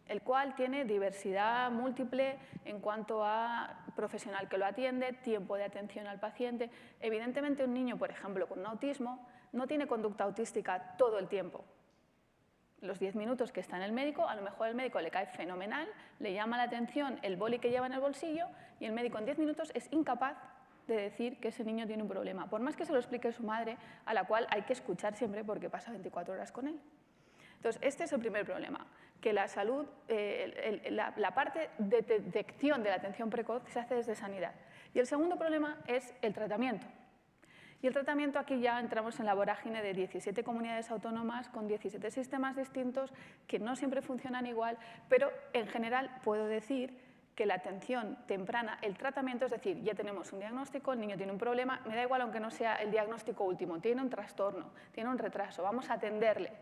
el cual tiene diversidad múltiple en cuanto a profesional que lo atiende, tiempo de atención al paciente. Evidentemente, un niño, por ejemplo, con un autismo, no tiene conducta autística todo el tiempo. Los 10 minutos que está en el médico, a lo mejor el médico le cae fenomenal, le llama la atención el boli que lleva en el bolsillo y el médico en 10 minutos es incapaz de decir que ese niño tiene un problema, por más que se lo explique su madre, a la cual hay que escuchar siempre porque pasa 24 horas con él. Entonces, este es el primer problema, que la salud, la parte de detección de la atención precoz se hace desde sanidad. Y el segundo problema es el tratamiento. Y el tratamiento, aquí ya entramos en la vorágine de 17 comunidades autónomas con 17 sistemas distintos que no siempre funcionan igual, pero en general puedo decir que la atención temprana, el tratamiento, es decir, ya tenemos un diagnóstico, el niño tiene un problema, me da igual aunque no sea el diagnóstico último, tiene un trastorno, tiene un retraso, vamos a atenderle.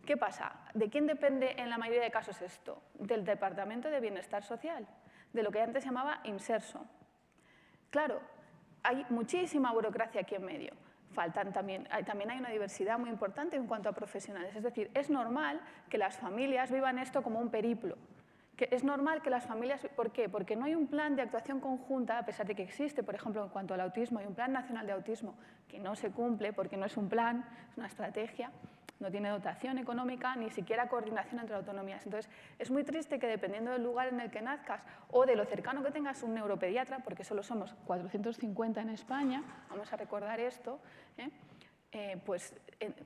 ¿Qué pasa? ¿De quién depende en la mayoría de casos esto? Del Departamento de Bienestar Social, de lo que antes se llamaba IMSERSO. Claro, hay muchísima burocracia aquí en medio. También hay una diversidad muy importante en cuanto a profesionales. Es decir, es normal que las familias vivan esto como un periplo, que es normal que las familias... ¿Por qué? Porque no hay un plan de actuación conjunta, a pesar de que existe, por ejemplo, en cuanto al autismo, hay un plan nacional de autismo que no se cumple porque no es un plan, es una estrategia, no tiene dotación económica, ni siquiera coordinación entre autonomías. Entonces, es muy triste que dependiendo del lugar en el que nazcas o de lo cercano que tengas un neuropediatra, porque solo somos 450 en España, vamos a recordar esto, pues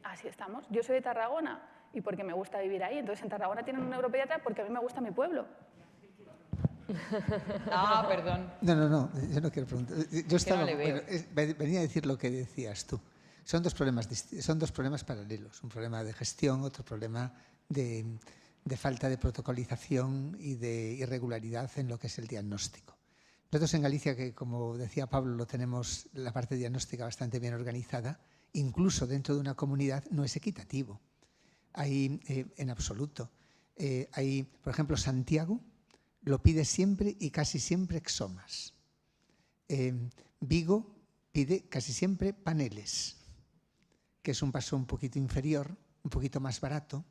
así estamos. Yo soy de Tarragona y porque me gusta vivir ahí, entonces en Tarragona tienen un neuropediatra porque a mí me gusta mi pueblo. Ah, perdón. No, yo no quiero preguntar. Yo estaba, no le veo. venía a decir lo que decías tú. Son dos problemas paralelos, un problema de gestión, otro problema de falta de protocolización y de irregularidad en lo que es el diagnóstico. Nosotros en Galicia, que como decía Pablo, lo tenemos la parte diagnóstica bastante bien organizada, incluso dentro de una comunidad no es equitativo. Hay, en absoluto. Hay, por ejemplo, Santiago lo pide siempre y casi siempre Exomas. Vigo pide casi siempre Paneles, que es un paso un poquito inferior, un poquito más barato.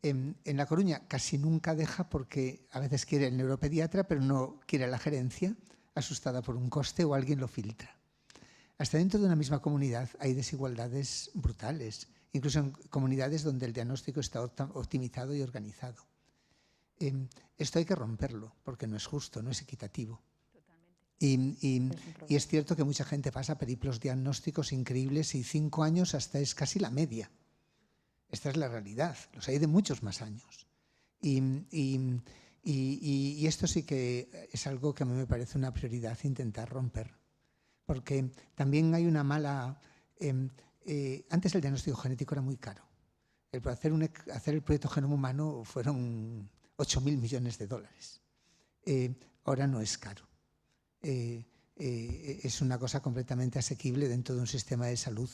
En La Coruña casi nunca deja porque a veces quiere el neuropediatra, pero no quiere la gerencia, asustada por un coste o alguien lo filtra. Hasta dentro de una misma comunidad hay desigualdades brutales, incluso en comunidades donde el diagnóstico está optimizado y organizado. Esto hay que romperlo porque no es justo, no es equitativo. Y es cierto que mucha gente pasa periplos diagnósticos increíbles y 5 años hasta es casi la media. Esta es la realidad, los hay de muchos más años. Y esto sí que es algo que a mí me parece una prioridad intentar romper. Porque también hay una mala... antes el diagnóstico genético era muy caro. Hacer el proyecto Genoma Humano fueron 8.000 millones de dólares. Ahora no es caro. Es una cosa completamente asequible dentro de un sistema de salud.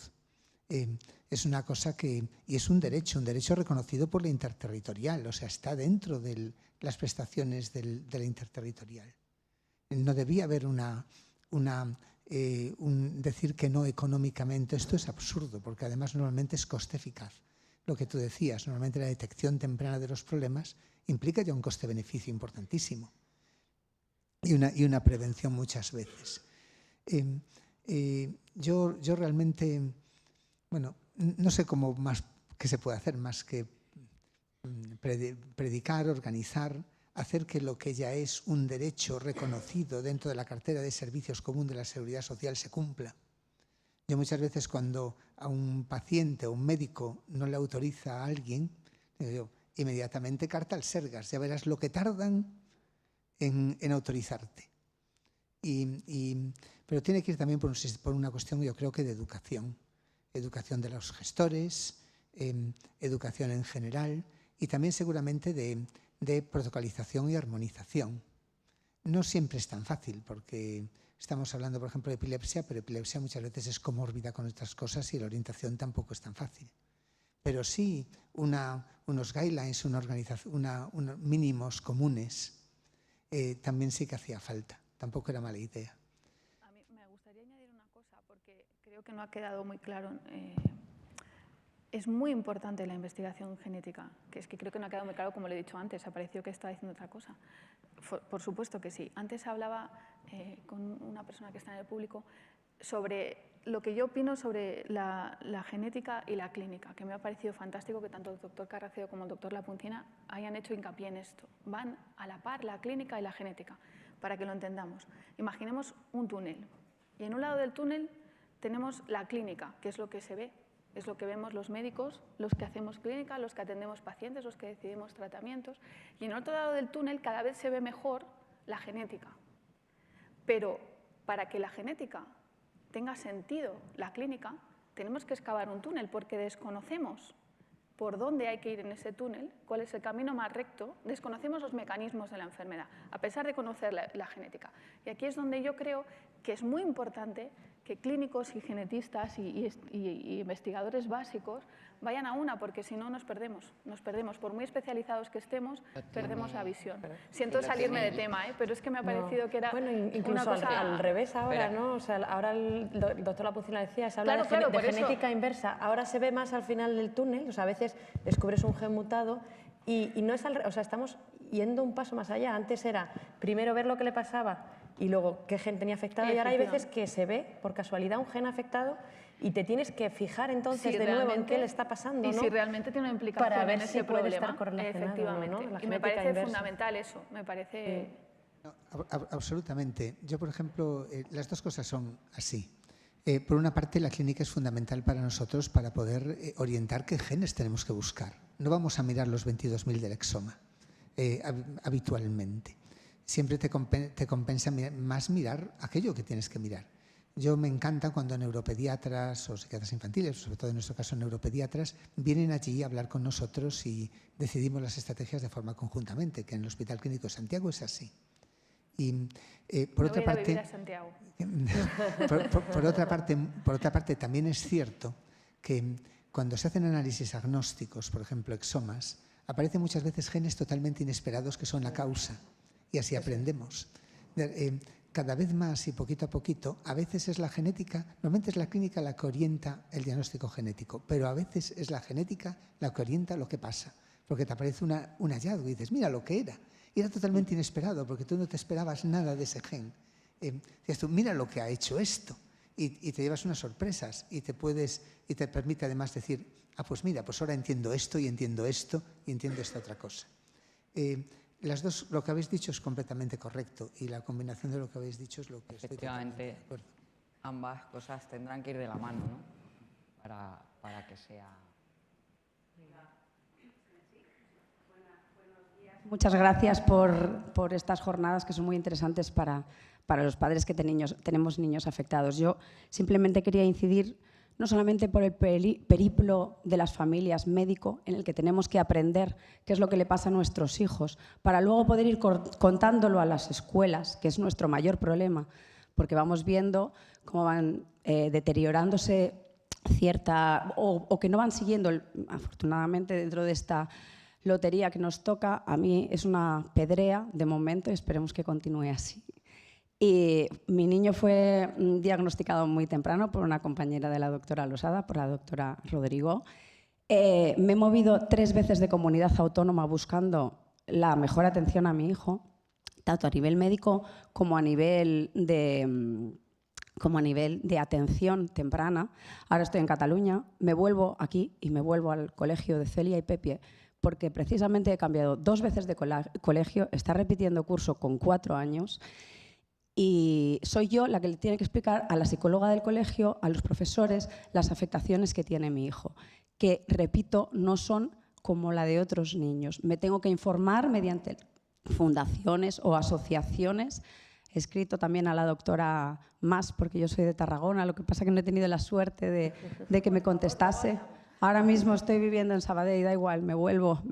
Es una cosa y es un derecho reconocido por la interterritorial, o sea, está dentro de las prestaciones de la interterritorial. No debía haber decir que no económicamente. Esto es absurdo, porque además normalmente es coste eficaz. Lo que tú decías, normalmente la detección temprana de los problemas implica ya un coste-beneficio importantísimo. Y una prevención muchas veces. Yo realmente, bueno, no sé cómo más que se puede hacer más que predicar, organizar, hacer que lo que ya es un derecho reconocido dentro de la cartera de servicios común de la Seguridad Social se cumpla. Yo muchas veces cuando a un paciente o un médico no le autoriza a alguien, digo, inmediatamente carta al Sergas, ya verás lo que tardan en autorizarte. Pero tiene que ir también por una cuestión, yo creo que de educación. Educación de los gestores, educación en general y también seguramente de protocolización y armonización. No siempre es tan fácil porque estamos hablando, por ejemplo, de epilepsia, pero epilepsia muchas veces es comórbida con otras cosas y la orientación tampoco es tan fácil. Pero sí unos guidelines, unos mínimos comunes también sí que hacía falta. Tampoco era mala idea. A mí me gustaría añadir una cosa porque creo que no ha quedado muy claro. Es muy importante la investigación genética, que es que creo que no ha quedado muy claro, como le he dicho antes, ha parecido que estaba diciendo otra cosa. Por supuesto que sí. Antes hablaba con una persona que está en el público sobre lo que yo opino sobre la genética y la clínica, que me ha parecido fantástico que tanto el doctor Carracedo como el doctor Lapuncina hayan hecho hincapié en esto. Van a la par la clínica y la genética, para que lo entendamos. Imaginemos un túnel y en un lado del túnel tenemos la clínica, que es lo que se ve. Es lo que vemos los médicos, los que hacemos clínica, los que atendemos pacientes, los que decidimos tratamientos. Y en otro lado del túnel cada vez se ve mejor la genética. Pero para que la genética tenga sentido, la clínica, tenemos que excavar un túnel porque desconocemos por dónde hay que ir en ese túnel, cuál es el camino más recto, desconocemos los mecanismos de la enfermedad, a pesar de conocer la genética. Y aquí es donde yo creo que es muy importante que clínicos y genetistas y investigadores básicos vayan a una, porque si no nos perdemos. Por muy especializados que estemos, perdemos la visión. Siento salirme de tema, pero es que me ha parecido que era incluso una cosa... al revés ahora, ¿no? O sea, ahora el doctor Lapuncina decía, se habla de genética inversa. Ahora se ve más al final del túnel, o sea, a veces descubres un gen mutado y no es al revés, o sea, estamos yendo un paso más allá. Antes era primero ver lo que le pasaba y luego qué gen tenía afectado, y ahora hay veces que se ve por casualidad un gen afectado y te tienes que fijar entonces Sí, de nuevo en qué le está pasando, y ¿no? si realmente tiene una implicación para ver en si ese puede problema. estar correlacionado, Efectivamente. ¿no? La Y me genética parece inversa. fundamental eso, me parece... No, absolutamente. Yo, por ejemplo, las dos cosas son así. Por una parte, la clínica es fundamental para nosotros para poder orientar qué genes tenemos que buscar. No vamos a mirar los 22.000 del exoma habitualmente. Siempre te compensa más mirar aquello que tienes que mirar. Yo me encanta cuando neuropediatras o psiquiatras infantiles, sobre todo en nuestro caso neuropediatras, vienen allí a hablar con nosotros y decidimos las estrategias de forma conjuntamente, que en el Hospital Clínico de Santiago es así. Y por otra parte, por otra parte, también es cierto que cuando se hacen análisis agnósticos, por ejemplo, exomas, aparecen muchas veces genes totalmente inesperados que son la causa, y así aprendemos. Cada vez más y poquito a poquito, a veces es la genética, normalmente es la clínica la que orienta el diagnóstico genético, pero a veces es la genética la que orienta lo que pasa, porque te aparece un hallazgo y dices, mira lo que era. Y era totalmente inesperado, porque tú no te esperabas nada de ese gen. Dices tú, mira lo que ha hecho esto. Y te llevas unas sorpresas y te permite además decir, pues mira, pues ahora entiendo esto y entiendo esta otra cosa. Las dos, lo que habéis dicho es completamente correcto y la combinación de lo que habéis dicho es lo que estoy totalmente de acuerdo. Ambas cosas tendrán que ir de la mano, ¿no? Para que sea... Muchas gracias por estas jornadas que son muy interesantes para los padres que tenemos niños afectados. Yo simplemente quería incidir no solamente por el periplo de las familias médico, en el que tenemos que aprender qué es lo que le pasa a nuestros hijos, para luego poder ir contándolo a las escuelas, que es nuestro mayor problema, porque vamos viendo cómo van deteriorándose o que no van siguiendo, afortunadamente dentro de esta lotería que nos toca, a mí es una pedrea de momento y esperemos que continúe así. Y mi niño fue diagnosticado muy temprano por una compañera de la doctora Losada, por la doctora Rodrigo. Me he movido 3 veces de comunidad autónoma buscando la mejor atención a mi hijo, tanto a nivel médico como a nivel de atención temprana. Ahora estoy en Cataluña, me vuelvo aquí y me vuelvo al colegio de Celia y Pepe, porque precisamente he cambiado 2 veces de colegio, está repitiendo curso con 4 años y soy yo la que le tiene que explicar a la psicóloga del colegio, a los profesores, las afectaciones que tiene mi hijo, que, repito, no son como la de otros niños. Me tengo que informar mediante fundaciones o asociaciones. He escrito también a la doctora Mas, porque yo soy de Tarragona, lo que pasa es que no he tenido la suerte de que me contestase. Ahora mismo estoy viviendo en Sabadell, da igual, me vuelvo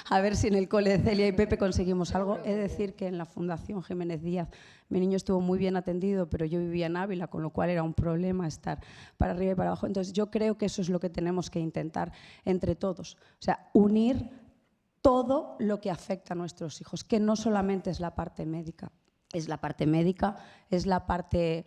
a ver si en el cole de Celia y Pepe conseguimos algo. He de decir que en la Fundación Jiménez Díaz mi niño estuvo muy bien atendido, pero yo vivía en Ávila, con lo cual era un problema estar para arriba y para abajo. Entonces yo creo que eso es lo que tenemos que intentar entre todos, o sea, unir todo lo que afecta a nuestros hijos, que no solamente es la parte médica, es la parte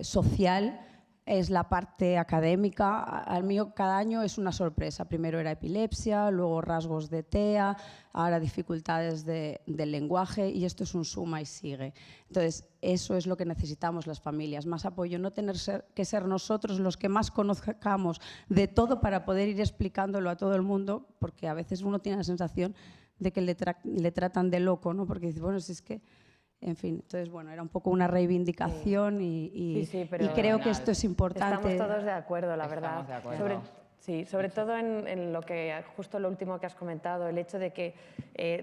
social, es la parte académica. Al mío cada año es una sorpresa. Primero era epilepsia, luego rasgos de TEA, ahora dificultades del lenguaje y esto es un suma y sigue. Entonces, eso es lo que necesitamos las familias, más apoyo, no tener que ser nosotros los que más conozcamos de todo para poder ir explicándolo a todo el mundo, porque a veces uno tiene la sensación de que le tratan de loco, ¿no? Porque dice, bueno, si es que... En fin, entonces, bueno, era un poco una reivindicación y creo que esto es importante. Estamos todos de acuerdo, la verdad. Estamos de acuerdo. Sobre todo en lo que, justo lo último que has comentado, el hecho de que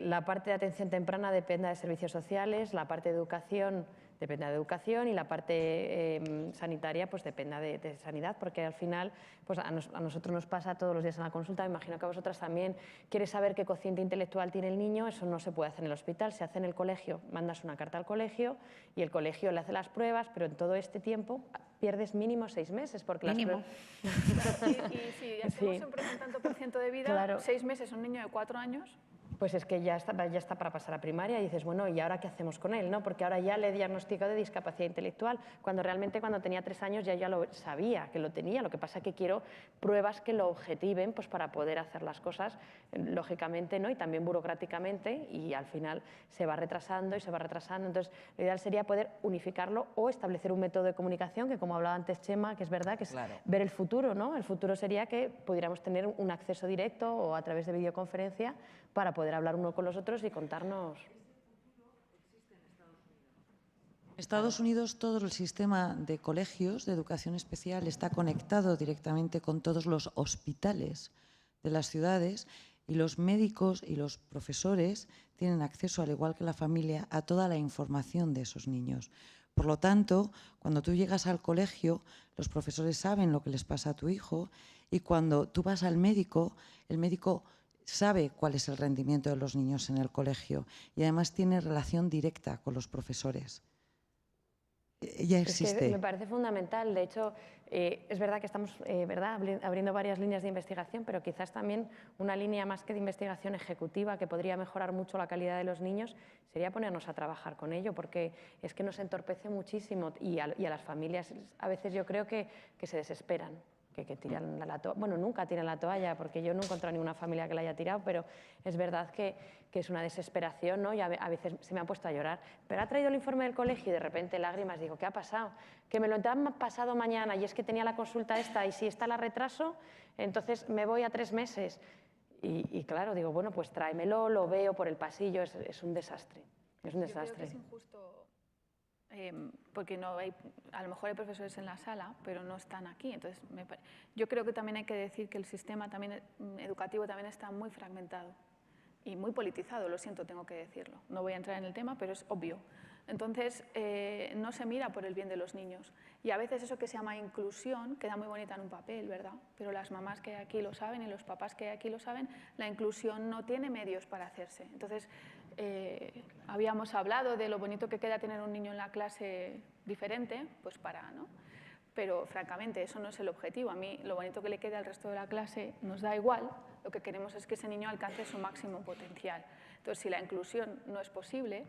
la parte de atención temprana dependa de servicios sociales, la parte de educación dependa de educación y la parte sanitaria pues dependa de sanidad, porque al final pues a nosotros nos pasa todos los días en la consulta, me imagino que a vosotras también. Quieres saber qué cociente intelectual tiene el niño, eso no se puede hacer en el hospital, se hace en el colegio, mandas una carta al colegio y el colegio le hace las pruebas, pero en todo este tiempo pierdes mínimo 6 meses. Porque mínimo. Y si hacemos un tanto por ciento de vida, claro. 6 meses un niño de 4 años... Pues es que ya está para pasar a primaria y dices, bueno, ¿y ahora qué hacemos con él? ¿No? Porque ahora ya le he diagnosticado de discapacidad intelectual, cuando realmente cuando tenía 3 años ya lo sabía que lo tenía. Lo que pasa es que quiero pruebas que lo objetiven pues, para poder hacer las cosas lógicamente, ¿no? Y también burocráticamente, y al final se va retrasando y se va retrasando. Entonces, lo ideal sería poder unificarlo o establecer un método de comunicación que, como hablaba antes Chema, que es verdad que es ver el futuro, ¿no? El futuro sería que pudiéramos tener un acceso directo o a través de videoconferencia para poder hablar uno con los otros y contarnos. En Estados Unidos todo el sistema de colegios de educación especial está conectado directamente con todos los hospitales de las ciudades y los médicos y los profesores tienen acceso, al igual que la familia, a toda la información de esos niños. Por lo tanto, cuando tú llegas al colegio, los profesores saben lo que les pasa a tu hijo y cuando tú vas al médico, el médico sabe cuál es el rendimiento de los niños en el colegio y además tiene relación directa con los profesores. Ya existe. Es que me parece fundamental. De hecho, es verdad que estamos abriendo varias líneas de investigación, pero quizás también una línea más que de investigación ejecutiva que podría mejorar mucho la calidad de los niños sería ponernos a trabajar con ello, porque es que nos entorpece muchísimo y a las familias a veces yo creo que se desesperan. Que tiran la toalla. Bueno, nunca tiran la toalla, porque yo no he encontrado ninguna familia que la haya tirado, pero es verdad que es una desesperación, ¿no? Y a veces se me han puesto a llorar. Pero ha traído el informe del colegio y de repente lágrimas, digo, ¿qué ha pasado? Que me lo han pasado mañana y es que tenía la consulta esta y si está la retraso, entonces me voy a 3 meses. Y claro, digo, bueno, pues tráemelo, lo veo por el pasillo, es un desastre. Es un desastre. Yo creo que es injusto. Porque no hay, a lo mejor hay profesores en la sala, pero no están aquí. Entonces, yo creo que también hay que decir que el sistema también, educativo también está muy fragmentado y muy politizado, lo siento, tengo que decirlo. No voy a entrar en el tema, pero es obvio. Entonces, no se mira por el bien de los niños. Y a veces eso que se llama inclusión queda muy bonita en un papel, ¿verdad? Pero las mamás que hay aquí lo saben y los papás que hay aquí lo saben, la inclusión no tiene medios para hacerse. Entonces, habíamos hablado de lo bonito que queda tener un niño en la clase diferente, pues ¿no? Pero francamente eso no es el objetivo. A mí lo bonito que le quede al resto de la clase nos da igual, lo que queremos es que ese niño alcance su máximo potencial. Entonces, si la inclusión no es posible,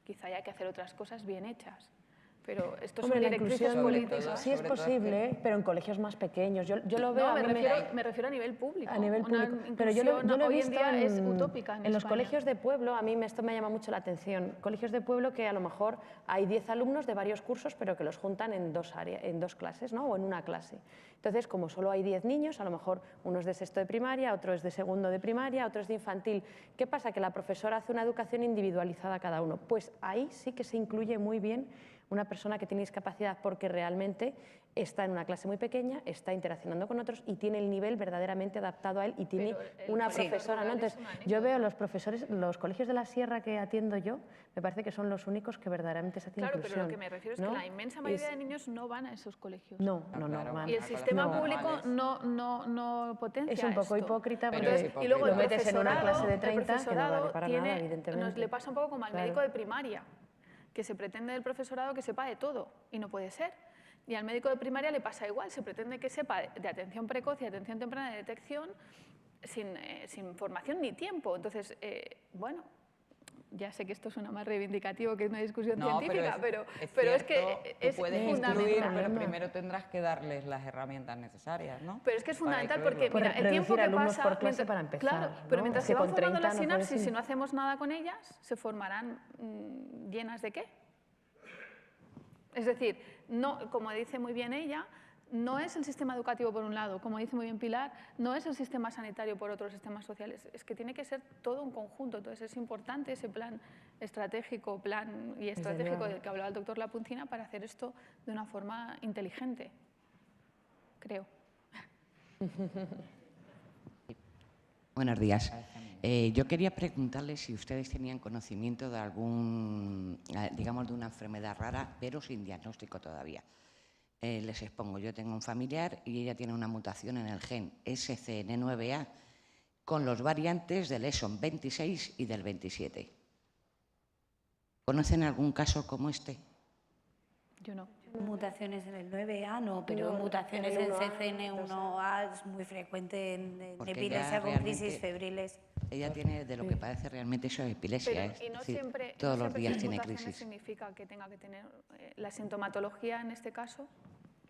quizá haya que hacer otras cosas bien hechas. Pero esto son directrices políticas. Sí es posible, pero en colegios más pequeños. Yo lo veo. No, me refiero a nivel público. A nivel público. Pero yo lo he hoy visto en día es utópica en los España. colegios de pueblo. A mí esto me llama mucho la atención. Colegios de pueblo que a lo mejor hay 10 alumnos de varios cursos, pero que los juntan en 2 clases, ¿no? O en una clase. Entonces, como solo hay 10 niños, a lo mejor uno es de 6º de primaria, otro es de 2º de primaria, otro es de infantil. ¿Qué pasa? Que la profesora hace una educación individualizada a cada uno. Pues ahí sí que se incluye muy bien una persona que tiene discapacidad porque realmente está en una clase muy pequeña, está interaccionando con otros y tiene el nivel verdaderamente adaptado a él y tiene una profesora, ¿no? Entonces, yo veo los profesores, los colegios de la sierra que atiendo yo, me parece que son los únicos que verdaderamente se hacen inclusión. Claro, pero lo que me refiero es que la inmensa mayoría de niños no van a esos colegios. No van. Y el sistema público no potencia es un poco esto. hipócrita porque entonces, y luego lo metes en una clase de 30 que no vale para nada, nos evidentemente. le pasa un poco como al médico de primaria, que se pretende del profesorado que sepa de todo, y no puede ser. Y al médico de primaria le pasa igual, se pretende que sepa de atención precoz y atención temprana de detección sin formación ni tiempo. Entonces, bueno, ya sé que esto suena más reivindicativo que una discusión científica, pero es que es fundamental. Pero primero tendrás que darles las herramientas necesarias, ¿no? Pero es que es fundamental porque, mira, el tiempo que pasa... por clase para empezar, claro, pero mientras se van formando las sinapsis, no si no hacemos nada con ellas, se formarán llenas de qué. Es decir, no, como dice muy bien ella, no es el sistema educativo por un lado, como dice muy bien Pilar, no es el sistema sanitario por otro, los sistemas sociales, es que tiene que ser todo un conjunto. Entonces es importante ese plan estratégico del que hablaba el doctor Lapuncina para hacer esto de una forma inteligente, creo. Buenos días. Yo quería preguntarles si ustedes tenían conocimiento de digamos, de una enfermedad rara, pero sin diagnóstico todavía. Les expongo, yo tengo un familiar y ella tiene una mutación en el gen SCN9A con los variantes del exon 26 y del 27. ¿Conocen algún caso como este? Yo no. Mutaciones en el 9A no, pero No, mutaciones en el en 1A, CCN1A es muy frecuente en Porque epilepsia ella con crisis realmente- febriles. Ella tiene, de lo que parece realmente, eso es epilepsia. Pero, es y no decir, siempre, todos no los siempre días las tiene mutaciones crisis. significa que tenga que tener la sintomatología en este caso.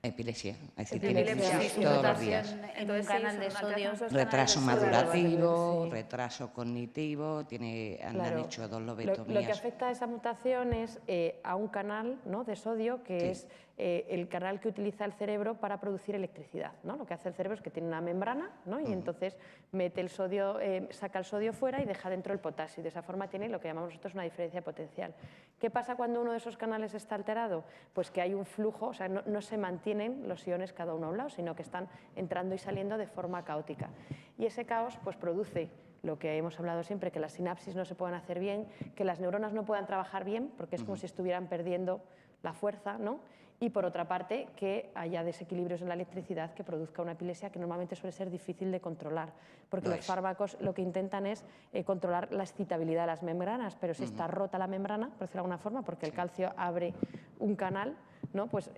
Epilepsia, es decir, tiene Epilepsia, crisis sí, todos los mutación días. en un Entonces, sí, canal son de sodio. alteraciones de los Retraso canales de sodio. madurativo, Sí. retraso cognitivo, han Claro. hecho 2 Lo que lobotomías. afecta a esa mutación es a un canal, ¿no?, de sodio, que Sí. es el canal que utiliza el cerebro para producir electricidad, ¿no? Lo que hace el cerebro es que tiene una membrana, ¿no?, y entonces mete el sodio, saca el sodio fuera y deja dentro el potasio. Y de esa forma tiene lo que llamamos nosotros una diferencia potencial. ¿Qué pasa cuando uno de esos canales está alterado? Pues que hay un flujo, o sea, no se mantienen los iones cada uno a un lado, sino que están entrando y saliendo de forma caótica. Y ese caos pues produce lo que hemos hablado siempre, que las sinapsis no se puedan hacer bien, que las neuronas no puedan trabajar bien, porque es como si estuvieran perdiendo la fuerza, ¿no? Y por otra parte, que haya desequilibrios en la electricidad que produzca una epilepsia que normalmente suele ser difícil de controlar, porque los fármacos lo que intentan es controlar la excitabilidad de las membranas, pero si está rota la membrana, por decirlo de alguna forma, porque el calcio abre un canal, ¿no? Pues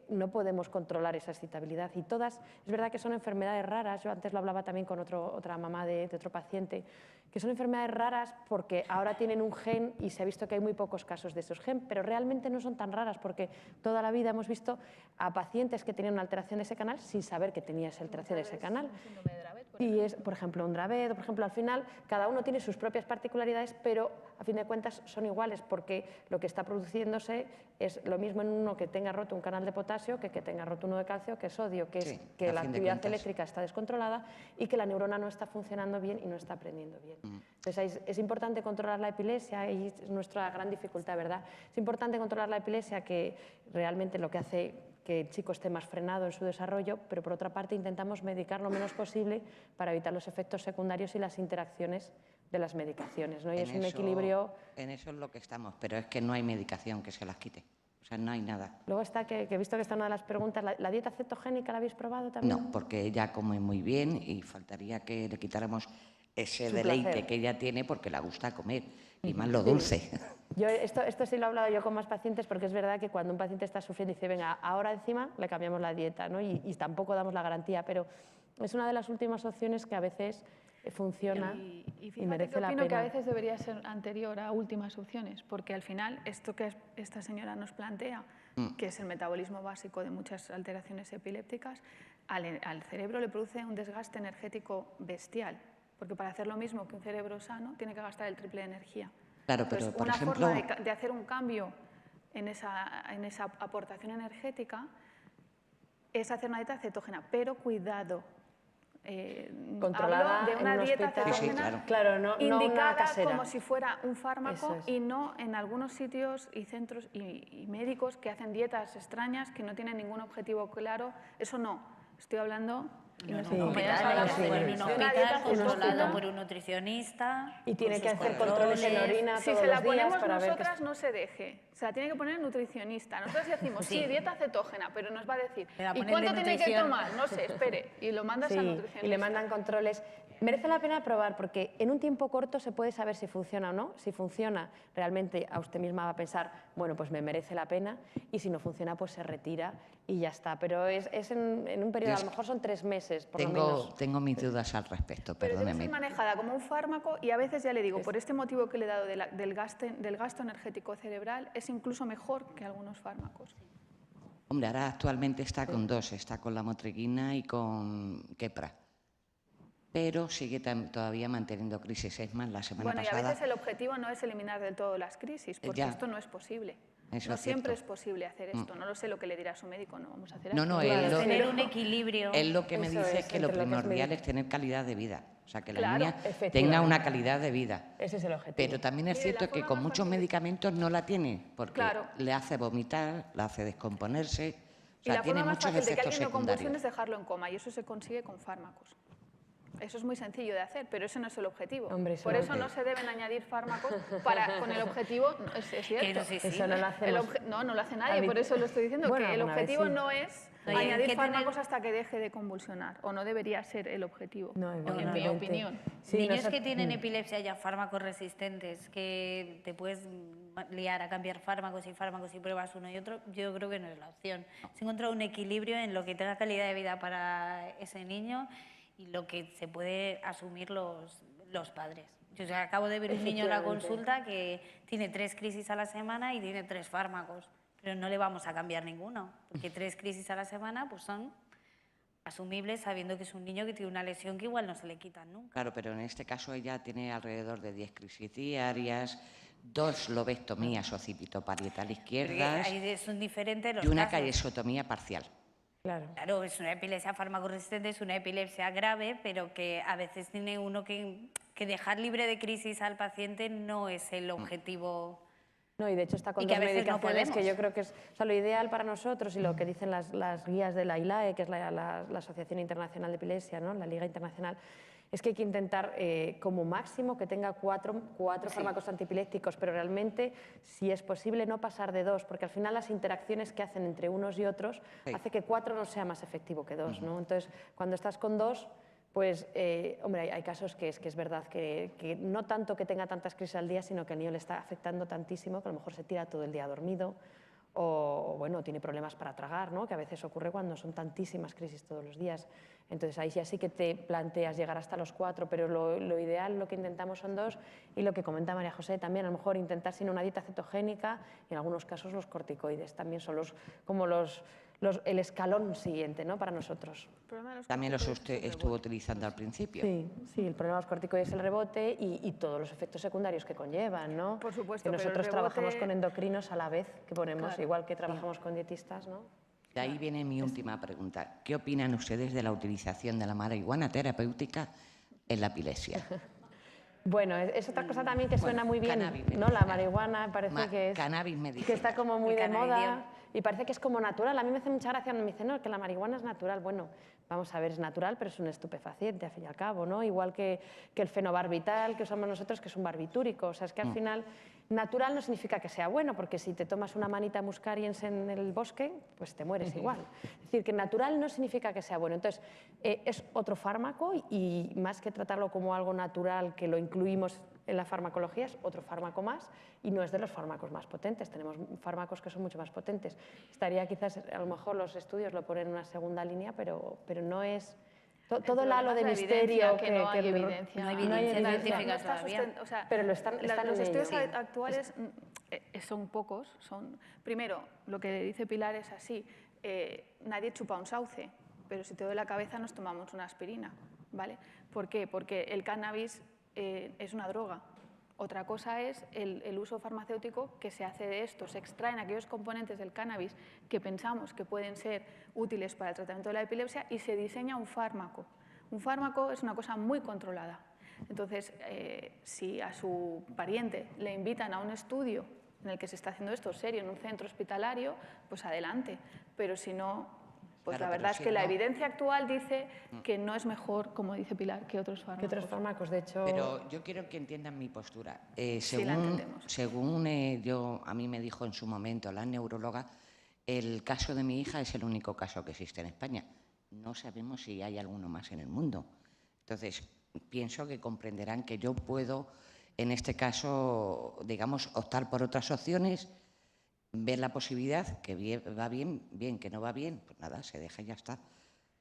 no podemos controlar esa excitabilidad. Y todas, es verdad que son enfermedades raras, yo antes lo hablaba también con otra mamá de otro paciente, que son enfermedades raras porque ahora tienen un gen y se ha visto que hay muy pocos casos de esos genes, pero realmente no son tan raras porque toda la vida hemos visto a pacientes que tenían una alteración de ese canal sin saber que tenía esa alteración de ese canal. Y es, por ejemplo, un Dravet, por ejemplo, al final cada uno tiene sus propias particularidades, pero a fin de cuentas son iguales porque lo que está produciéndose es lo mismo en uno que tenga roto un canal de potasio que tenga roto uno de calcio, que sodio, que es que la actividad eléctrica está descontrolada y que la neurona no está funcionando bien y no está aprendiendo bien. Entonces es importante controlar la epilepsia y es nuestra gran dificultad, ¿verdad? Es importante controlar la epilepsia, que realmente lo que hace que el chico esté más frenado en su desarrollo, pero por otra parte intentamos medicar lo menos posible para evitar los efectos secundarios y las interacciones de las medicaciones, ¿no? Y es un equilibrio. En eso es lo que estamos, pero es que no hay medicación que se las quite. O sea, no hay nada. Luego está, que he visto que está una de las preguntas, ¿la dieta cetogénica la habéis probado también? No, porque ella come muy bien y faltaría que le quitáramos ese Su deleite placer. que ella tiene porque le gusta comer, y más lo dulce. Yo esto sí lo he hablado yo con más pacientes, porque es verdad que cuando un paciente está sufriendo y dice, venga, ahora encima le cambiamos la dieta, ¿no? Y tampoco damos la garantía, pero es una de las últimas opciones que a veces funciona Y y fíjate merece que la opino pena. que a veces debería ser anterior a últimas opciones, porque al final esto que esta señora nos plantea, que es el metabolismo básico de muchas alteraciones epilépticas, al cerebro le produce un desgaste energético bestial, porque para hacer lo mismo que un cerebro sano tiene que gastar el triple de energía. Claro, Entonces, pero por una ejemplo, forma de hacer un cambio en esa aportación energética es hacer una dieta cetógena, pero cuidado. Controlada hablo de una en un dieta hospital. cetógena Claro, no una indicada casera. como si fuera un fármaco Eso es. y no en algunos sitios y centros y médicos que hacen dietas extrañas que no tienen ningún objetivo claro. Eso no. Estoy hablando En un hospital controlado por un nutricionista. Y tiene con que sus hacer controles en orina si todos se la los días ponemos para ver que nosotras, no se deje. Se la tiene que poner el nutricionista. Nosotros decimos, sí, dieta cetógena, pero nos va a decir, Le va a ¿y poner cuánto de tiene que nutrición. tomar? No sé, espere. Y lo mandas al nutricionista. y le mandan controles. Merece la pena probar porque en un tiempo corto se puede saber si funciona o no. Si funciona, realmente a usted misma va a pensar, bueno, pues me merece la pena, y si no funciona, pues se retira y ya está. Pero es en un periodo, a lo mejor son 3 meses, por lo menos. tengo mis dudas al respecto, Pero debe perdóneme. ser manejada como un fármaco y a veces, ya le digo, por este motivo que le he dado del gasto energético cerebral, es incluso mejor que algunos fármacos. Hombre, ahora actualmente está con 2, está con la motriguina y con Keppra. Pero sigue todavía manteniendo crisis. Es más, la semana Bueno, y a pasada... veces el objetivo no es eliminar del todo las crisis, porque Ya. esto no es posible. Eso No es siempre es cierto. posible hacer esto. No lo sé lo que le dirá su médico, no vamos a hacer No, así. no, él lo, Tener un equilibrio. él lo que me Eso dice es, es que lo entre lo que es primordial médico. es tener calidad de vida. O sea, que la Claro, niña tenga efectivamente. una calidad de vida. Ese es el objetivo. Pero también es Mire, cierto la que forma con más muchos fácil- medicamentos no la tiene, porque Claro. le hace vomitar, la hace descomponerse. O Y sea, la tiene forma más muchos fácil de que efectos alguien no convulsione secundarios. es dejarlo en coma, y eso se consigue con fármacos. Eso es muy sencillo de hacer, pero ese no es el objetivo. Hombre, eso Por no eso no se deben añadir fármacos con el objetivo, es cierto. Que no sé si- Eso no lo hacemos. No lo hace nadie, por eso lo estoy diciendo, Bueno, que el alguna vez objetivo sí. no es añadir fármacos hasta que deje de convulsionar, o no debería ser el objetivo, en mi opinión. Niños que tienen epilepsia ya fármacos resistentes, que te puedes liar a cambiar fármacos y pruebas uno y otro, yo creo que no es la opción. Se encuentra un equilibrio en lo que tenga calidad de vida para ese niño y lo que se puede asumir los padres. Yo acabo de ver un niño en la consulta que tiene 3 crisis a la semana y tiene 3 fármacos, pero no le vamos a cambiar ninguno, porque 3 crisis a la semana pues son asumibles sabiendo que es un niño que tiene una lesión que igual no se le quita nunca. Claro, pero en este caso ella tiene alrededor de 10 crisis diarias, 2 lobectomías occipitoparietal izquierdas Son diferentes los y una casos. callesotomía parcial. Claro, es una epilepsia farmacoresistente, es una epilepsia grave, pero que a veces tiene uno que dejar libre de crisis al paciente no es el objetivo. No, y de hecho está con Y que dos a veces no medicaciones que podemos. yo creo que es lo ideal para nosotros y lo que dicen las guías de la ILAE, que es la Asociación Internacional de Epilepsia, ¿no? La Liga Internacional, es que hay que intentar como máximo que tenga cuatro fármacos antipilépticos, pero realmente, si es posible, no pasar de 2, porque al final las interacciones que hacen entre unos y otros hace que 4 no sea más efectivo que 2, ¿no? Entonces, cuando estás con 2, pues, hombre, hay casos que es verdad que no tanto que tenga tantas crisis al día, sino que al niño le está afectando tantísimo que a lo mejor se tira todo el día dormido o bueno, tiene problemas para tragar, ¿no? Que a veces ocurre cuando son tantísimas crisis todos los días. Entonces ahí ya sí que te planteas llegar hasta los 4, pero lo ideal, lo que intentamos son 2 y lo que comenta María José también, a lo mejor intentar sin una dieta cetogénica y en algunos casos los corticoides también son el escalón siguiente, ¿no? Para nosotros. También los estuvo utilizando al principio. Sí, el problema de los corticoides es el rebote y todos los efectos secundarios que conllevan, ¿no? Por supuesto, que nosotros pero el rebote... trabajamos con endocrinos a la vez que ponemos, Claro. igual que trabajamos con dietistas, ¿no? De ahí viene mi última pregunta. ¿Qué opinan ustedes de la utilización de la marihuana terapéutica en la epilepsia? Bueno, es otra cosa también que suena muy bien, ¿no? La marihuana parece que es... Cannabis medicinal. Que está como muy de cannabidiol. moda y parece que es como natural. A mí me hace mucha gracia cuando me dicen, no, que la marihuana es natural. Bueno, vamos a ver, es natural, pero es un estupefaciente, al fin y al cabo, ¿no? Igual que el fenobarbital que usamos nosotros, que es un barbitúrico. O sea, es que al final, natural no significa que sea bueno, porque si te tomas una manita muscariens en el bosque, pues te mueres igual. Es decir, que natural no significa que sea bueno. Entonces, es otro fármaco y más que tratarlo como algo natural, que lo incluimos en la farmacología, es otro fármaco más y no es de los fármacos más potentes. Tenemos fármacos que son mucho más potentes. Estaría quizás, a lo mejor los estudios lo ponen en una segunda línea, pero no es... Todo el halo de misterio que no hay evidencia. No hay evidencia científica todavía. O sea, pero están los en estudios ello. actuales son pocos. Primero, lo que dice Pilar es así. Nadie chupa un sauce, pero si te duele la cabeza nos tomamos una aspirina, ¿vale? ¿Por qué? Porque el cannabis es una droga. Otra cosa es el uso farmacéutico que se hace de esto. Se extraen aquellos componentes del cannabis que pensamos que pueden ser útiles para el tratamiento de la epilepsia y se diseña un fármaco. Un fármaco es una cosa muy controlada. Entonces, si a su pariente le invitan a un estudio en el que se está haciendo esto serio en un centro hospitalario, pues adelante. Pero si no... Pues Claro, la verdad pero es que si la no- evidencia actual dice que no es mejor, como dice Pilar, que otros fármacos. Que otros fármacos, de hecho... Pero yo quiero que entiendan mi postura. Sí, la entendemos. Según a mí me dijo en su momento la neuróloga, el caso de mi hija es el único caso que existe en España. No sabemos si hay alguno más en el mundo. Entonces, pienso que comprenderán que yo puedo, en este caso, digamos, optar por otras opciones, ver la posibilidad, que va bien, bien, que no va bien, pues nada, se deja y ya está.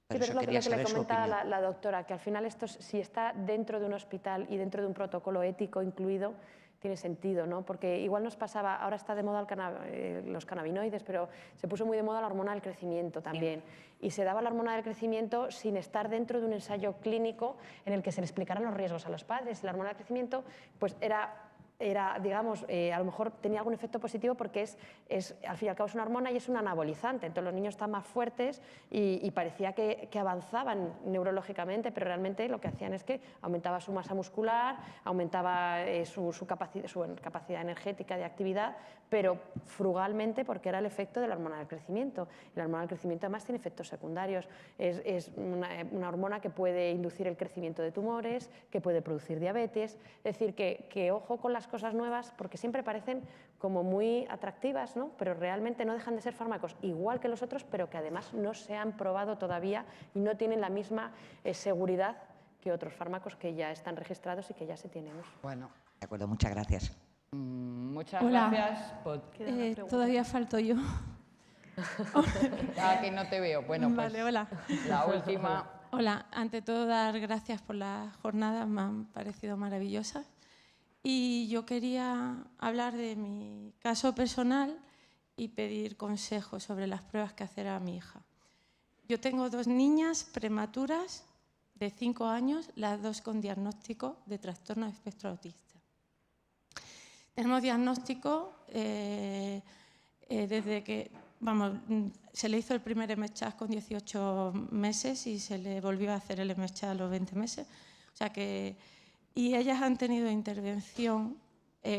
Pero Sí, eso pero es quería lo que le saber su comentaba opinión. la doctora, que al final esto, si está dentro de un hospital y dentro de un protocolo ético incluido, tiene sentido, ¿no? Porque igual nos pasaba, ahora está de moda los cannabinoides, pero se puso muy de moda la hormona del crecimiento también. Y se daba la hormona del crecimiento sin estar dentro de un ensayo clínico en el que se le explicaran los riesgos a los padres. Y la hormona del crecimiento, pues era digamos, a lo mejor tenía algún efecto positivo porque al fin y al cabo es una hormona y es un anabolizante, entonces los niños están más fuertes y parecía que avanzaban neurológicamente, pero realmente lo que hacían es que aumentaba su masa muscular, aumentaba su capacidad energética de actividad, pero frugalmente porque era el efecto de la hormona del crecimiento. Y la hormona del crecimiento además tiene efectos secundarios, es una hormona que puede inducir el crecimiento de tumores, que puede producir diabetes, es decir, que ojo con las las cosas nuevas porque siempre parecen como muy atractivas, ¿no? Pero realmente no dejan de ser fármacos igual que los otros, pero que además no se han probado todavía y no tienen la misma seguridad que otros fármacos que ya están registrados y que ya se tienen uso. Bueno, de acuerdo, muchas gracias. Muchas Hola. gracias. Todavía falto yo. Que no te veo. Bueno, pues vale, hola. La última. Hola, ante todo dar gracias por la jornada, me han parecido maravillosas. Y yo quería hablar de mi caso personal y pedir consejos sobre las pruebas que hacer a mi hija. Yo tengo 2 niñas prematuras de 5 años, las 2 con diagnóstico de trastorno de espectro autista. Tenemos diagnóstico desde que, se le hizo el primer MSCHAS con 18 meses y se le volvió a hacer el MSCHAS a los 20 meses. O sea que, y ellas han tenido intervención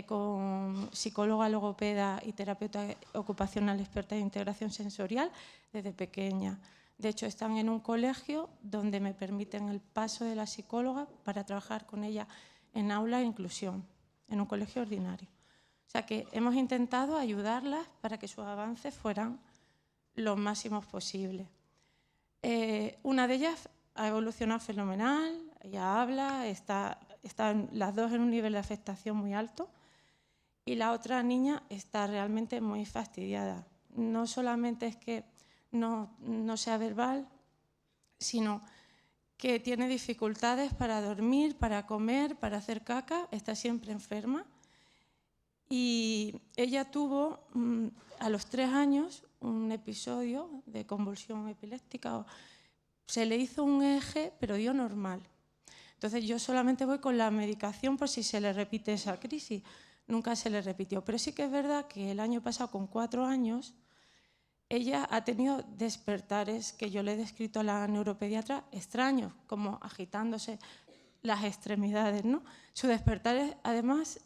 con psicóloga, logopeda y terapeuta ocupacional experta en integración sensorial desde pequeña. De hecho, están en un colegio donde me permiten el paso de la psicóloga para trabajar con ella en aula e inclusión, en un colegio ordinario. O sea que hemos intentado ayudarlas para que sus avances fueran los máximos posibles. Una de ellas ha evolucionado fenomenal, ella habla, están las 2 en un nivel de afectación muy alto y la otra niña está realmente muy fastidiada. No solamente es que no sea verbal, sino que tiene dificultades para dormir, para comer, para hacer caca, está siempre enferma. Y ella tuvo a los 3 años un episodio de convulsión epiléptica. Se le hizo un eje, pero dio normal. Entonces yo solamente voy con la medicación por si se le repite esa crisis. Nunca se le repitió. Pero sí que es verdad que el año pasado, con 4 años, ella ha tenido despertares que yo le he descrito a la neuropediatra extraños, como agitándose las extremidades, ¿no? Sus despertares, además,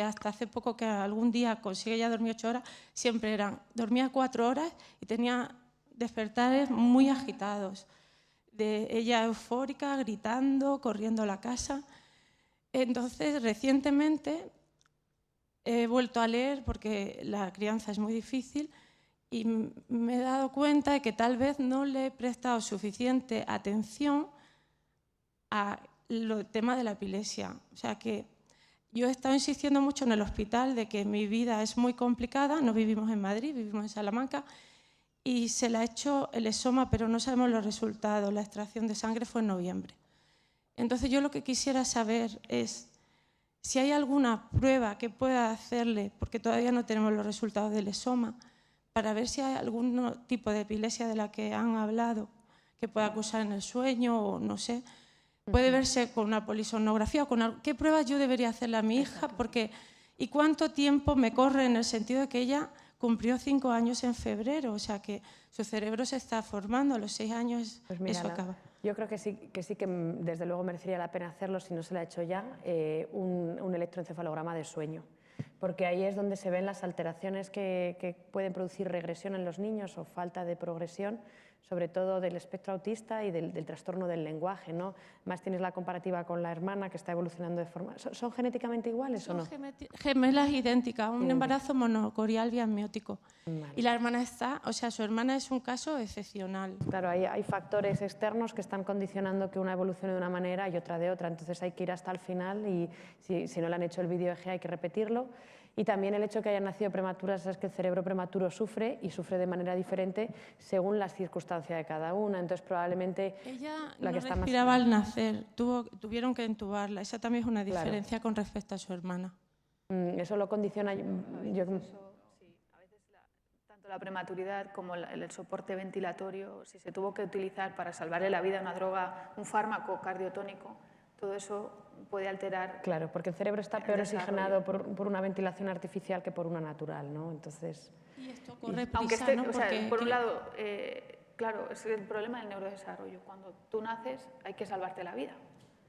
hasta hace poco que algún día consigue ya dormir 8 horas, siempre dormía 4 horas y tenía despertares muy agitados. De ella eufórica, gritando, corriendo a la casa. Entonces, recientemente he vuelto a leer, porque la crianza es muy difícil, y me he dado cuenta de que tal vez no le he prestado suficiente atención al tema de la epilepsia. O sea que yo he estado insistiendo mucho en el hospital de que mi vida es muy complicada, no vivimos en Madrid, vivimos en Salamanca, y se le ha hecho el ESOMA, pero no sabemos los resultados. La extracción de sangre fue en noviembre. Entonces yo lo que quisiera saber es si hay alguna prueba que pueda hacerle, porque todavía no tenemos los resultados del ESOMA, para ver si hay algún tipo de epilepsia de la que han hablado, que pueda acusar en el sueño o no sé. Puede verse con una polisomnografía o con qué pruebas yo debería hacerle a mi hija, porque y cuánto tiempo me corre en el sentido de que ella cumplió 5 años en febrero, o sea que su cerebro se está formando, a los 6 años Pues mira, eso acaba. Yo creo que sí que desde luego merecería la pena hacerlo, si no se lo ha hecho ya, un electroencefalograma de sueño. Porque ahí es donde se ven las alteraciones que pueden producir regresión en los niños o falta de progresión, sobre todo del espectro autista y del trastorno del lenguaje, ¿no? Más tienes la comparativa con la hermana, que está evolucionando de forma... ¿Son genéticamente iguales o no? Gemelas idénticas, un embarazo monocorial biamniótico. Vale. Y la hermana está, o sea, su hermana es un caso excepcional. Claro, hay factores externos que están condicionando que una evolucione de una manera y otra de otra, entonces hay que ir hasta el final y si no le han hecho el vídeo EG hay que repetirlo. Y también el hecho de que hayan nacido prematuras es que el cerebro prematuro sufre y sufre de manera diferente según las circunstancias de cada una. Entonces probablemente ella la no que está respiraba al nacer, tuvieron que intubarla. Esa también es una diferencia con respecto a su hermana. Eso lo condiciona. Sí, a veces tanto la prematuridad como el soporte ventilatorio, si se tuvo que utilizar para salvarle la vida una droga, un fármaco cardiotónico, todo eso puede alterar. Claro, porque el cerebro está peor oxigenado por una ventilación artificial que por una natural, ¿no? Entonces... Y esto corre prisa, aunque esté, ¿no? o sea, Porque, por un lado, claro, es el problema del neurodesarrollo. Cuando tú naces hay que salvarte la vida.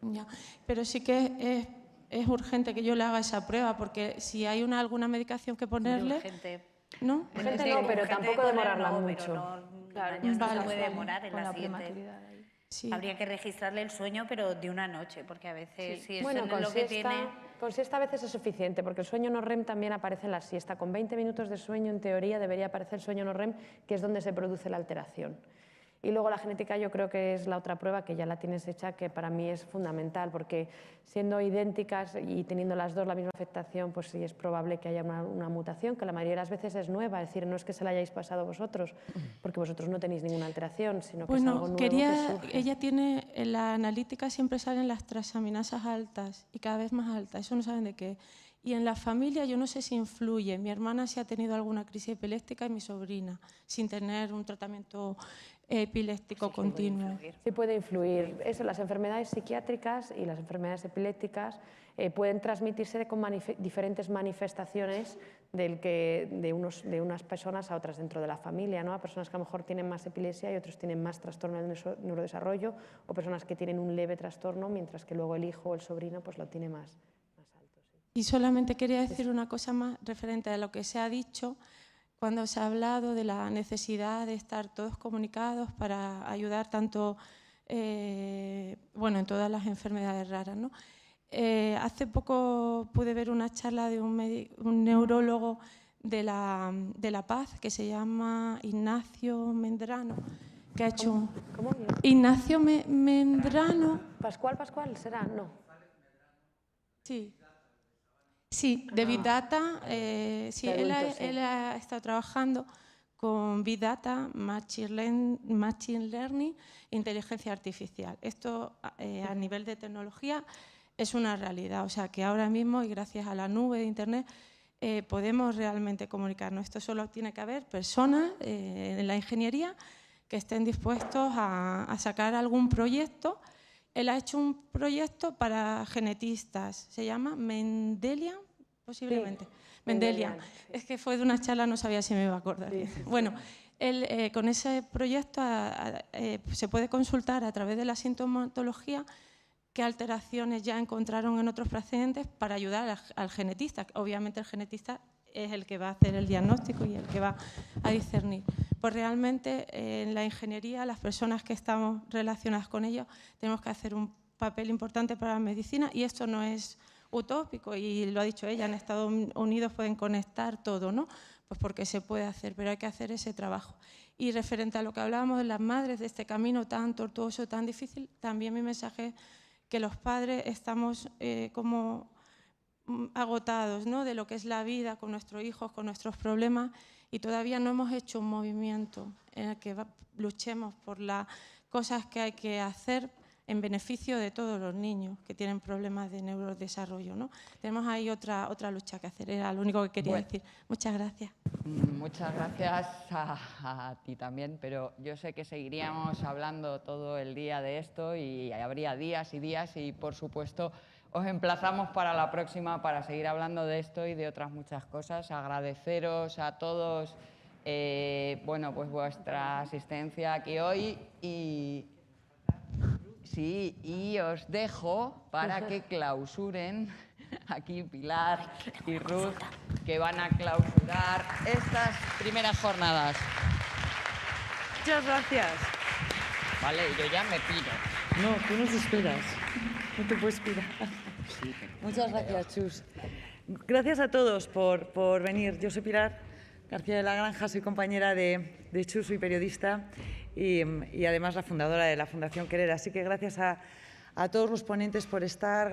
Ya, pero sí que es urgente que yo le haga esa prueba, porque si hay alguna medicación que ponerle... Urgente. ¿No? Urgente no, pero tampoco demorarla mucho. Pero no, claro, no se puede demorar en la siguiente. Sí. Habría que registrarle el sueño, pero de una noche, porque a veces si eso Bueno, no es lo que tiene... con siesta a veces es suficiente, porque el sueño no REM también aparece en la siesta. Con 20 minutos de sueño, en teoría, debería aparecer el sueño no REM, que es donde se produce la alteración. Y luego la genética yo creo que es la otra prueba que ya la tienes hecha, que para mí es fundamental, porque siendo idénticas y teniendo las dos la misma afectación, pues sí es probable que haya una mutación, que la mayoría de las veces es nueva, es decir, no es que se la hayáis pasado vosotros, porque vosotros no tenéis ninguna alteración, sino que es algo nuevo que surge. Ella tiene, en la analítica siempre salen las transaminasas altas y cada vez más altas, eso no saben de qué. Y en la familia yo no sé si influye, mi hermana sí ha tenido alguna crisis epiléptica y mi sobrina, sin tener un tratamiento epiléptico continuo. Sí puede influir. Eso, las enfermedades psiquiátricas y las enfermedades epilépticas pueden transmitirse con diferentes manifestaciones de unas personas a otras dentro de la familia, ¿no? A personas que a lo mejor tienen más epilepsia y otros tienen más trastorno del neurodesarrollo, o personas que tienen un leve trastorno, mientras que luego el hijo o el sobrino pues lo tiene más alto. Sí. Y solamente quería decir una cosa más referente a lo que se ha dicho cuando se ha hablado de la necesidad de estar todos comunicados para ayudar tanto en todas las enfermedades raras, ¿no? Hace poco pude ver una charla de un neurólogo de La Paz que se llama Ignacio Medrano, que ha hecho... ¿Cómo? Ignacio Medrano. ¿Pascual será? No. Sí. Sí, de Big Data. Sí, él ha estado trabajando con Big Data, Machine Learning, inteligencia artificial. Esto a nivel de tecnología es una realidad. O sea que ahora mismo, y gracias a la nube de Internet, podemos realmente comunicarnos. Esto solo tiene que haber personas en la ingeniería que estén dispuestos a sacar algún proyecto. Él ha hecho un proyecto para genetistas, se llama Mendelian, posiblemente. Sí, Mendelian. Sí. Es que fue de una charla, no sabía si me iba a acordar. Sí, sí, bueno, él, con ese proyecto se puede consultar a través de la sintomatología qué alteraciones ya encontraron en otros pacientes para ayudar al genetista. Obviamente el genetista es el que va a hacer el diagnóstico y el que va a discernir. Pues realmente en la ingeniería, las personas que estamos relacionadas con ello, tenemos que hacer un papel importante para la medicina y esto no es utópico y lo ha dicho ella, en Estados Unidos pueden conectar todo, ¿no? Pues porque se puede hacer, pero hay que hacer ese trabajo. Y referente a lo que hablábamos de las madres, de este camino tan tortuoso, tan difícil, también mi mensaje es que los padres estamos como agotados, ¿no?, de lo que es la vida con nuestros hijos, con nuestros problemas y todavía no hemos hecho un movimiento en el que luchemos por las cosas que hay que hacer en beneficio de todos los niños que tienen problemas de neurodesarrollo, ¿no? Tenemos ahí otra lucha que hacer, era lo único que quería decir. Muchas gracias. Muchas gracias a ti también, pero yo sé que seguiríamos hablando todo el día de esto y habría días y días y, por supuesto, os emplazamos para la próxima para seguir hablando de esto y de otras muchas cosas. Agradeceros a todos pues vuestra asistencia aquí hoy y os dejo para que clausuren aquí Pilar y Ruth, que van a clausurar estas primeras jornadas. Muchas gracias. Vale, yo ya me piro. No, tú nos esperas. No te puedes pirar. Muchas gracias, Chus. Gracias a todos por venir. Yo soy Pilar García de la Granja, soy compañera de Chus, soy periodista y además la fundadora de la Fundación Querer. Así que gracias a todos los ponentes por estar.